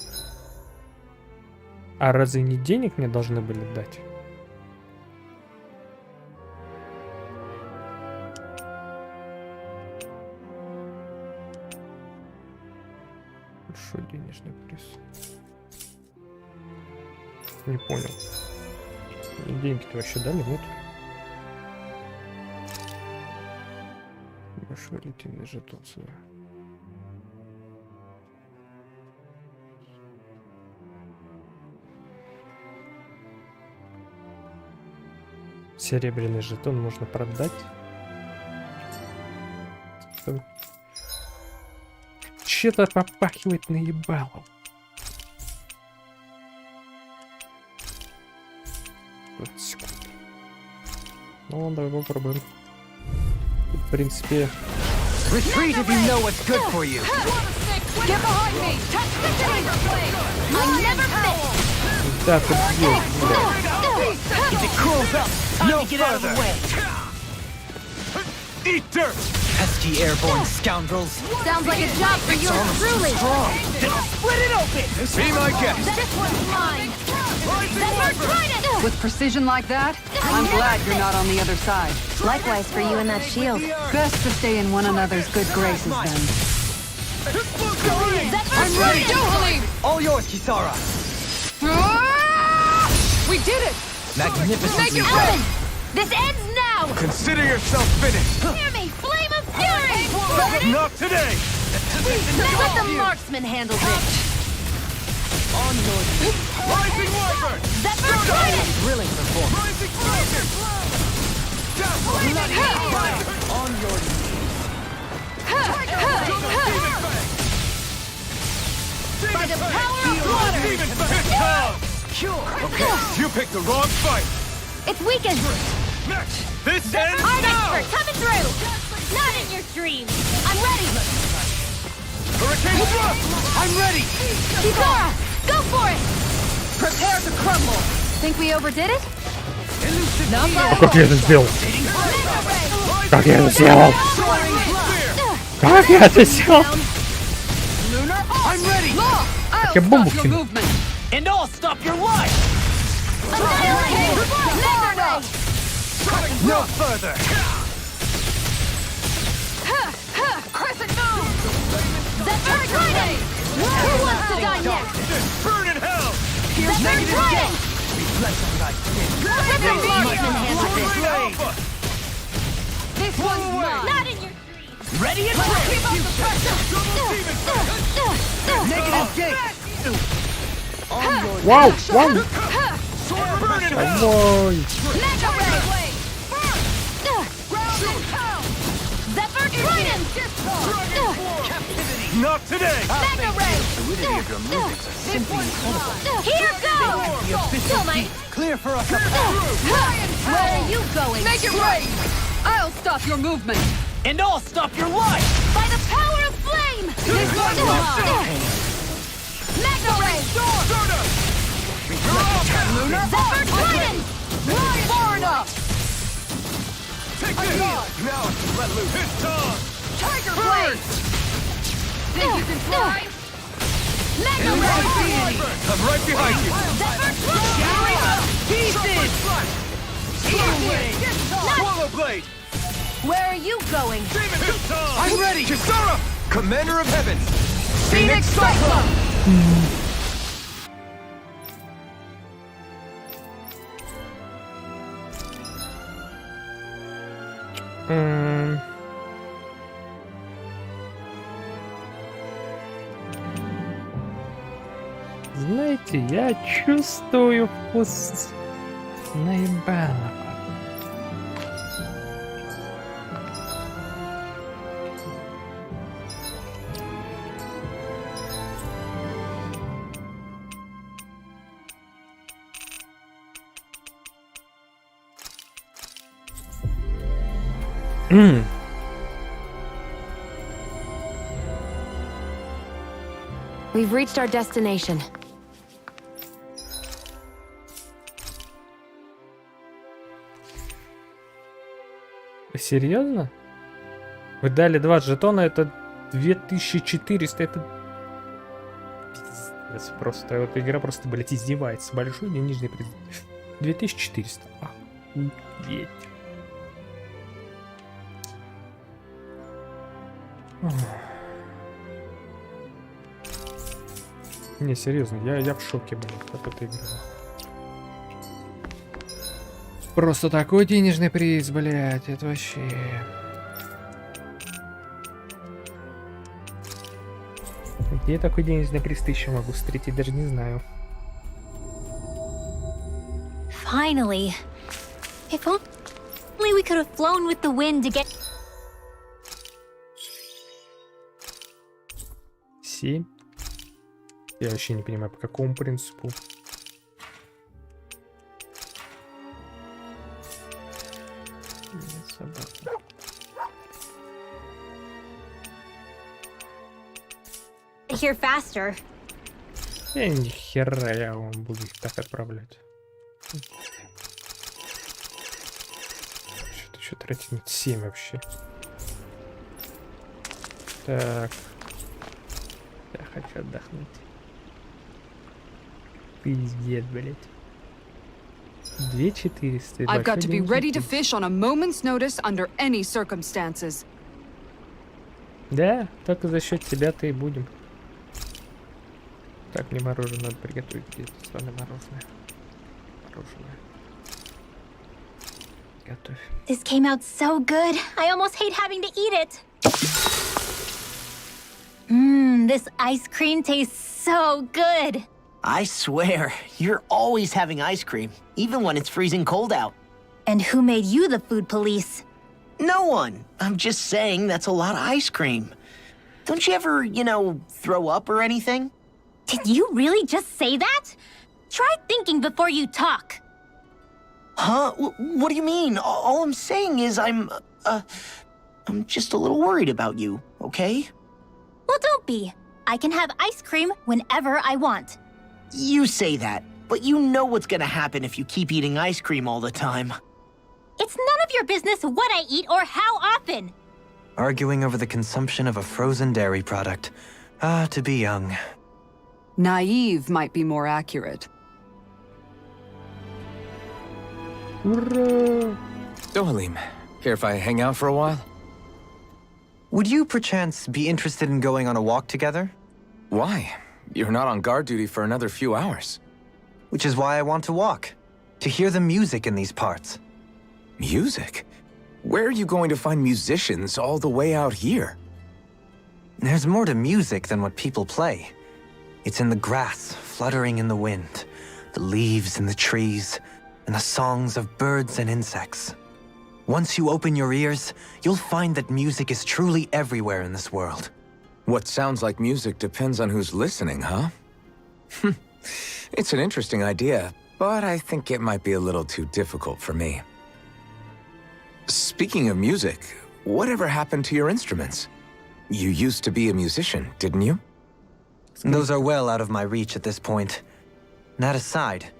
S1: А разве не денег мне должны были дать? Хорошо, денежный приз. Не понял. Мне деньги-то вообще дали, нет? Большой литейный жетон сюда. Серебряный жетон можно продать. Че-то попахивает наебалом. 20 секунд. Ну, давай попробуем. Тут, в принципе...
S5: Retreat if you know what's good for you.
S3: Get behind me! Touch the taser blade!
S2: I never miss.
S1: Да, ты бьёшь, блядь.
S5: If it cools up, no further.
S4: Eat dirt.
S5: Pesky airborne scoundrels.
S2: Sounds like a job for you truly.
S5: Split it open.
S4: Be my guest.
S2: This one's mine.
S3: With precision like that, I'm glad you're not on the other side.
S2: Likewise for you and that shield.
S3: Best to stay in one another's good graces then.
S2: I'm ready.
S5: All yours, Kisara.
S3: We did it!
S5: Magnificently
S2: Ellen,
S5: done.
S2: this ends now.
S4: Consider yourself finished.
S2: Hear me, flame of fury.
S4: Not today.
S2: Let the marksman handle this.
S4: Rising Wyvern.
S2: That's for Titan.
S5: Thrilling performance.
S7: On your
S3: By the power of water!
S6: Okay, you picked the wrong fight.
S8: It's weakened!
S6: This ends
S8: I'm
S6: now!
S8: expert coming through! Not in your dreams! I'm ready!
S6: Hurricane thrust!
S7: I'm ready!
S8: Kizara, go for it!
S3: Prepare to crumble!
S2: Think we overdid it?
S1: Как я это сделал? Как я это сделал? Как я это сделал?
S7: I'm ready!
S1: Как я бомбу кинул?
S7: And I'll stop your life! No further!
S3: Crescent moon!
S8: Zephyr Trident! Who wants to die next?
S6: Burn in hell!
S8: Zephyr Trident!
S3: This one's mine!
S8: Not in your dreams!
S7: Ready and
S3: Keep up
S7: ready!
S3: the pressure!
S7: Negative gate!
S1: Вау, вау!
S6: Burn in hell!
S1: Домой!
S3: Mega Ray! Ground and pound!
S8: Zephyr Trident!
S6: Not today!
S8: Mega Ray! Here goes! Still might.
S7: Clear for us!
S8: Where are you going?
S3: Mega Ray! I'll stop your movement!
S7: And I'll stop your life!
S8: By the power of flame!
S3: This one's mine!
S8: Mega Ray! Zephyr Trident!
S3: Far enough!
S6: Take this! Now I can let loose. It's time!
S3: Tiger Blade! Think you can fly?
S8: Mega Ray!
S6: I'm right behind you!
S8: Zephyr Trident!
S7: Pieces!
S6: Swallow blade!
S8: Where are you going?
S6: Demon hit time!
S7: I'm ready!
S6: Kisara! Commander of heaven!
S3: Phoenix Cyclone!
S1: Знаете, я чувствую вкус наебаного.
S2: We've reached our destination.
S1: Серьезно? Вы дали 2 жетона, это 2400, это... Пиздец, просто, вот игра просто, блядь, издевается. Большой или нижний приз? 2400. Охуеть. Не, серьезно, я в шоке, блядь, от этой игры. Просто такой денежный приз, блядь, это вообще... Где я такой денежный приз еще могу встретить, даже не знаю.
S8: Finally. If only we could have flown with the wind to get...
S1: 7. Я вообще не понимаю, по какому принципу.
S8: Here faster.
S1: Я ни хера я вам буду их так отправлять. Что-то еще тратить на 7 вообще. Так. Я хочу отдохнуть. Пиздец, блять. 2400.
S3: I've got to be ready to fish on a moment's notice under any circumstances.
S1: Да, только за счет тебя-то и будем. Так, мне мороженое надо приготовить. Где-то странное мороженое. Мороженое. Готовь.
S8: This came out so good. I almost hate having to eat it. This ice cream tastes so good.
S10: I swear, you're always having ice cream, even when it's freezing cold out.
S8: And who made you the food police?
S7: No one. I'm just saying that's a lot of ice cream. Don't you ever, throw up or anything?
S8: Did you really just say that? Try thinking before you talk.
S7: Huh? What do you mean? All I'm saying is I'm just a little worried about you, okay?
S8: Well, don't be. I can have ice cream whenever I want.
S7: You say that, but you know what's gonna happen if you keep eating ice cream all the time.
S8: It's none of your business what I eat or how often.
S5: Arguing over the consumption of a frozen dairy product. Ah, to be young.
S3: Naive might be more accurate.
S4: So, Halim, care if I hang out for a while?
S5: Would you perchance be interested in going on a walk together?
S4: Why? You're not on guard duty for another few hours.
S5: Which is why I want to walk. To hear the music in these parts.
S4: Music? Where are you going to find musicians all the way out here?
S5: There's more to music than what people play. It's in the grass, fluttering in the wind, the leaves in the trees, and the songs of birds and insects. Once you open your ears, you'll find that music is truly everywhere in this world.
S4: What sounds like music depends on who's listening, huh? It's an interesting idea, but I think it might be a little too difficult for me. Speaking of music, whatever happened to your instruments? You used to be a musician, didn't you?
S5: Those are well out of my reach at this point. That aside,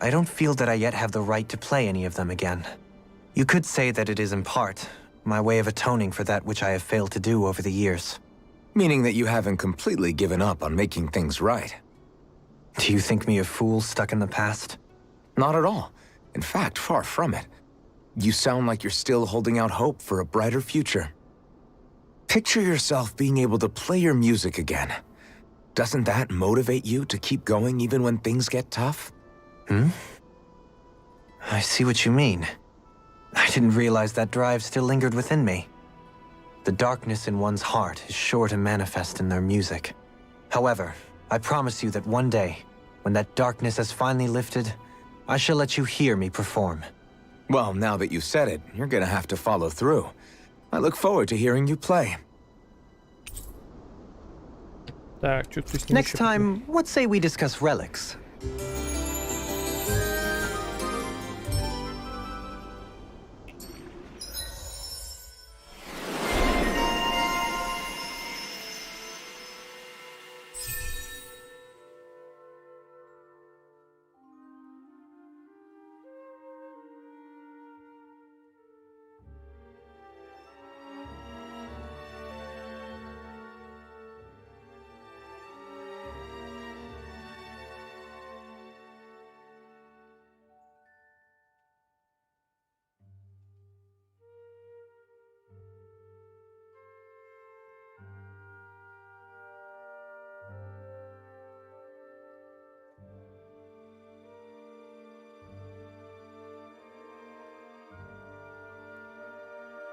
S5: I don't feel that I yet have the right to play any of them again. You could say that it is in part my way of atoning for that which I have failed to do over the years.
S4: Meaning that you haven't completely given up on making things right.
S5: Do you think me a fool stuck in the past?
S4: Not at all. In fact, far from it. You sound like you're still holding out hope for a brighter future. Picture yourself being able to play your music again. Doesn't that motivate you to keep going even when things get tough?
S5: I see what you mean. I didn't realize that drive still lingered within me. The darkness in one's heart is sure to manifest in their music. However, I promise you that one day, when that darkness has finally lifted, I shall let you hear me perform.
S4: Well, now that you said it, you're gonna have to follow through. I look forward to hearing you play.
S1: Так, что-то с ним
S5: Next
S1: ещё
S5: time, what say we discuss relics?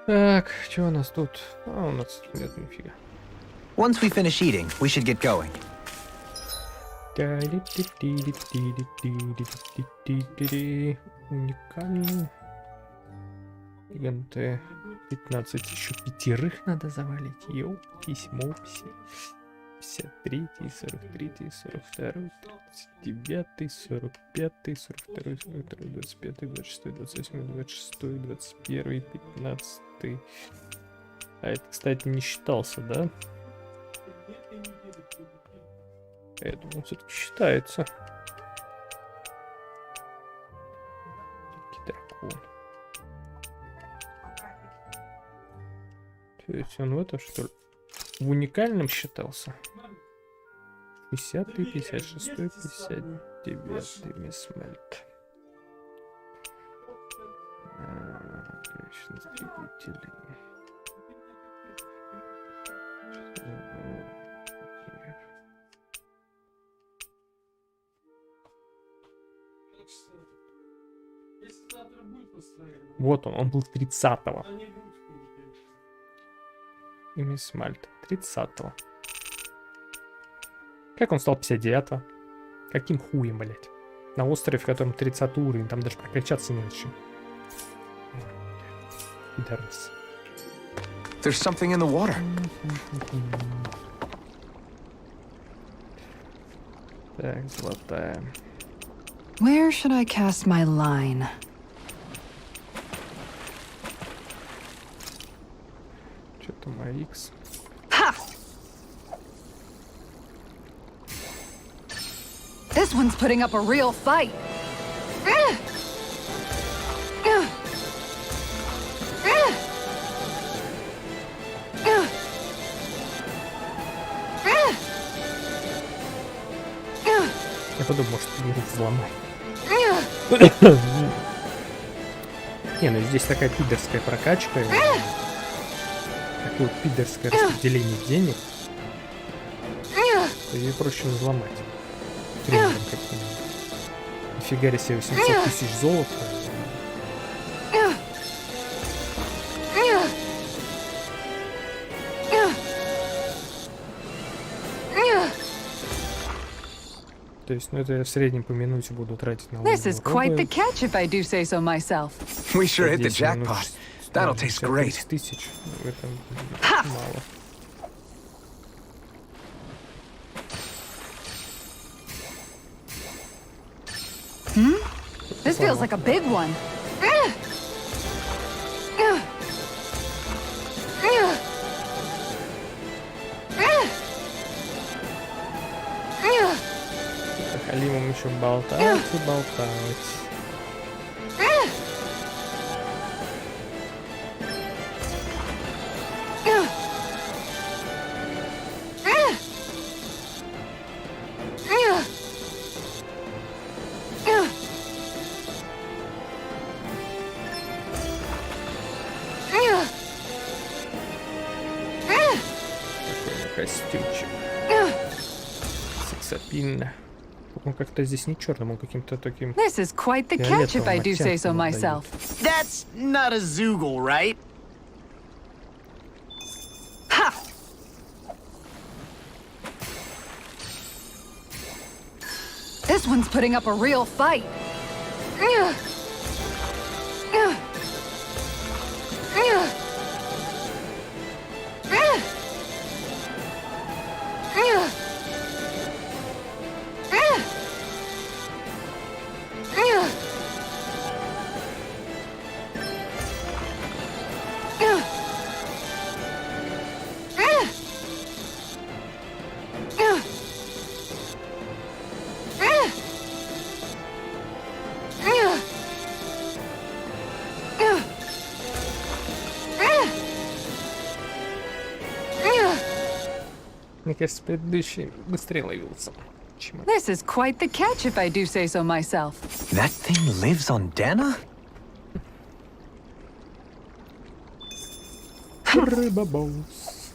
S1: Так, что у нас тут? А, у нас нет нифига.
S5: Once we finish eating, we should get going.
S1: Уникальный. ГНТ 15. Еще 5 надо завалить. Ёпись, мопси. 53, 43, 42, 39, 45, 42, 42, 25, 26, 28, 26, 21, 15. А это, кстати, не считался, да? Я думаю, все-таки считается. Дракон. То есть он в этом, что ли? В уникальном считался? 50-й, 56-й, 59-й мисмельт. Точно, двигатели. Вот он был 30-го. И мисмальт 30-го. Как он стал 59-го? Каким хуем, блять? На острове, в котором 30 уровень, там даже прокачаться не на чем. Пидорас.
S4: There's something in the water.
S1: Так, золотая.
S3: Where should I cast my line?
S1: Что-то Марикс.
S3: Ha! This one's putting up a real fight.
S1: Я подумал, может, его взломать. Не, ну здесь такая пидорская прокачка. Такое вот пидорское распределение денег. Ее проще взломать. Тренером каким-нибудь. Нифига себе, 800 тысяч золота. То есть, ну это я в среднем по минуте буду тратить на
S3: This is quite the catch if I do say so myself.
S4: We sure hit the jackpot. That'll taste great.
S1: 10 тысяч. Это мало.
S3: This feels like a big one.
S1: Халимом еще болтать и болтать. Такой костюмчик. Сексапильно. Он как-то здесь не черным, он каким-то таким...
S3: This is quite the catch if I do say so myself.
S7: That's not a Zoogle, right?
S3: Ha! This one's putting up a real fight.
S1: Мне кажется, предыдущий быстрее ловился.
S3: This is quite the catch if I do say so myself.
S5: That thing lives on Dana?
S1: Рыба-боус.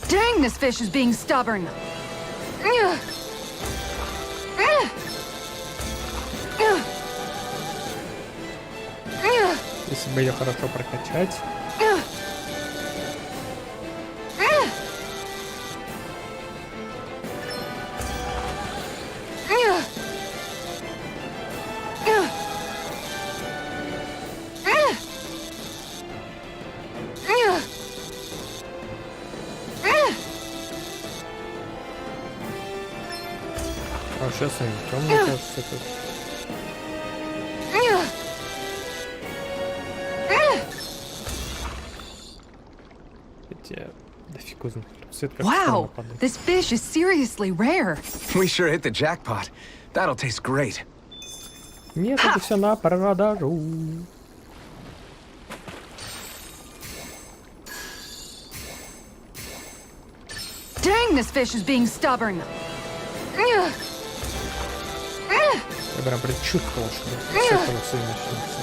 S3: Dang, this fish is being stubborn.
S1: Если бы ее хорошо прокачать. А сейчас они темные, кажется, тут. Хотя, да фиг узнает. Свет как
S3: Wow, this fish is seriously rare.
S4: We sure hit the jackpot. That'll taste great.
S1: Нет, это все на продажу.
S3: Dang, this fish is being stubborn.
S1: Я прям предчувствовал, что с этого все начнется.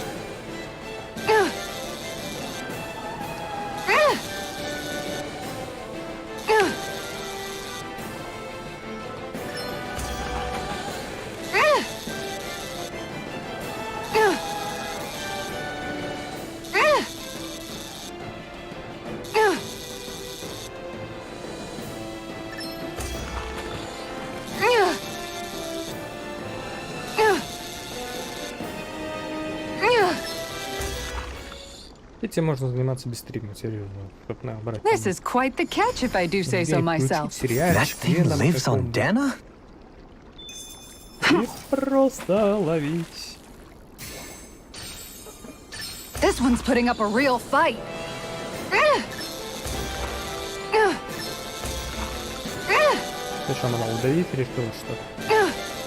S1: Этим можно заниматься без стрима, серьезно. Чтоб набрать.
S3: This is quite the catch, if I do say so myself.
S5: That thing lives on Dana?
S1: И просто ловить.
S3: This one's putting up a real fight.
S1: Ты что, она удавить решила, что?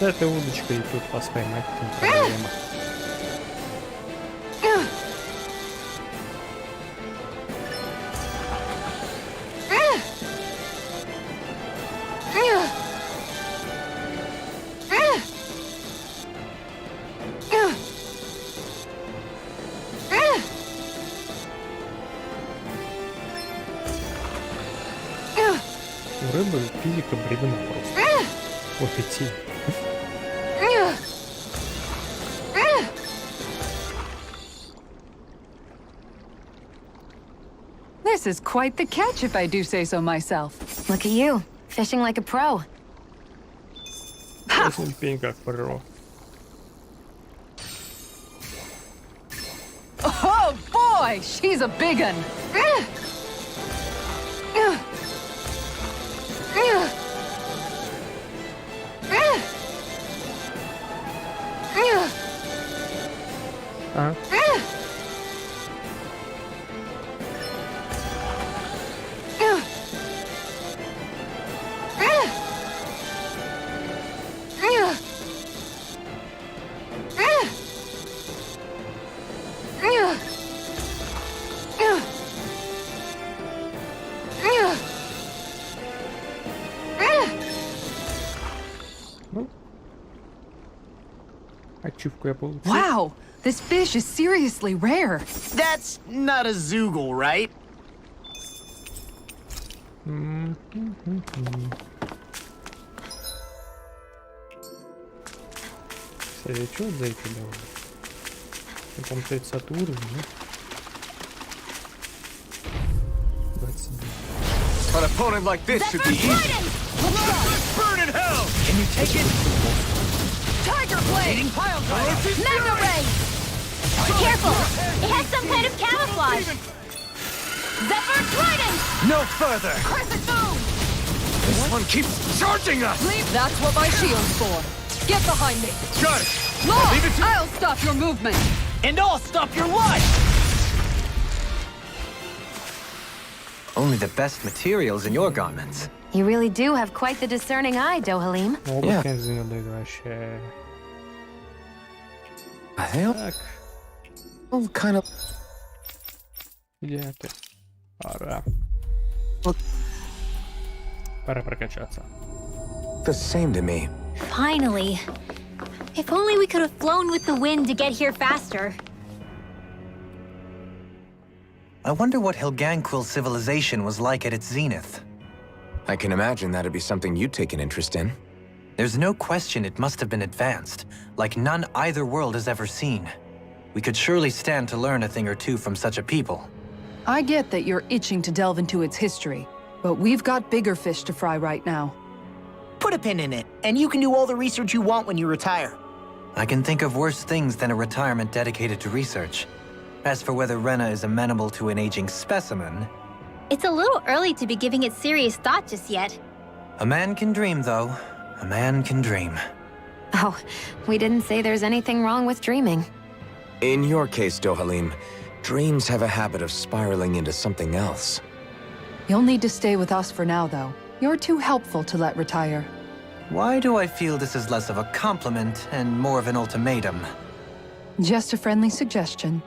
S1: Да это удочка, и тут вас поймать не проблема. У рыбы физика бредена просто. Вот идти.
S3: This is quite the catch, if I do say so myself.
S2: Look at you, fishing like a pro.
S1: Очень пень как про.
S3: Oh boy, she's a big un.
S1: А? Ну, ачивку я получил.
S3: Wow, this fish is seriously rare.
S7: That's not a zoogle, right?
S1: Кстати, что за эти давали? Там 30 уровень, да? 29.
S4: An opponent like this should be easy.
S6: Burn in hell!
S7: Can you take it?
S3: Tiger blade!
S7: Eating pile driver!
S8: Mega ray! Careful! It has some kind of camouflage! Zephyr Trident!
S7: No further!
S3: Crescent moon!
S4: This one keeps charging us!
S3: Leave, that's what my shield's for. Get behind me.
S6: Got it!
S3: Law,
S6: Leave it to-
S3: I'll stop your movement.
S7: And I'll stop your life!
S5: Only the best materials in your garments.
S2: You really do have quite the discerning eye, Dohalim.
S1: Оба Кензина дают вообще.
S4: They
S1: Так,
S4: all kind of...
S1: где ты? Пора. Пора прокачаться.
S4: the same to me.
S8: Finally. If only we could have flown with the wind to get here faster.
S5: I wonder what Hilganquil civilization was like at its zenith.
S4: I can imagine that'd be something you'd take an interest in.
S5: There's no question it must have been advanced, like none either world has ever seen. We could surely stand to learn a thing or two from such a people.
S3: I get that you're itching to delve into its history, but we've got bigger fish to fry right now.
S7: Put a pin in it, and you can do all the research you want when you retire.
S5: I can think of worse things than a retirement dedicated to research. As for whether Rena is amenable to an aging specimen...
S8: It's a little early to be giving it serious thought just yet.
S5: A man can dream, though. A man can dream.
S2: Oh, we didn't say there's anything wrong with dreaming.
S4: In your case, Dohalim, dreams have a habit of spiraling into something else.
S3: You'll need to stay with us for now, though. You're too helpful to let retire.
S5: Why do I feel this is less of a compliment and more of an ultimatum?
S3: Just a friendly suggestion.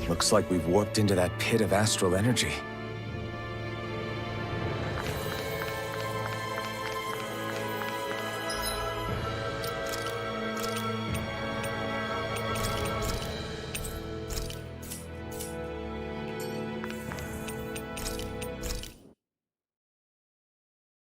S4: Looks like we've warped into that pit of astral energy.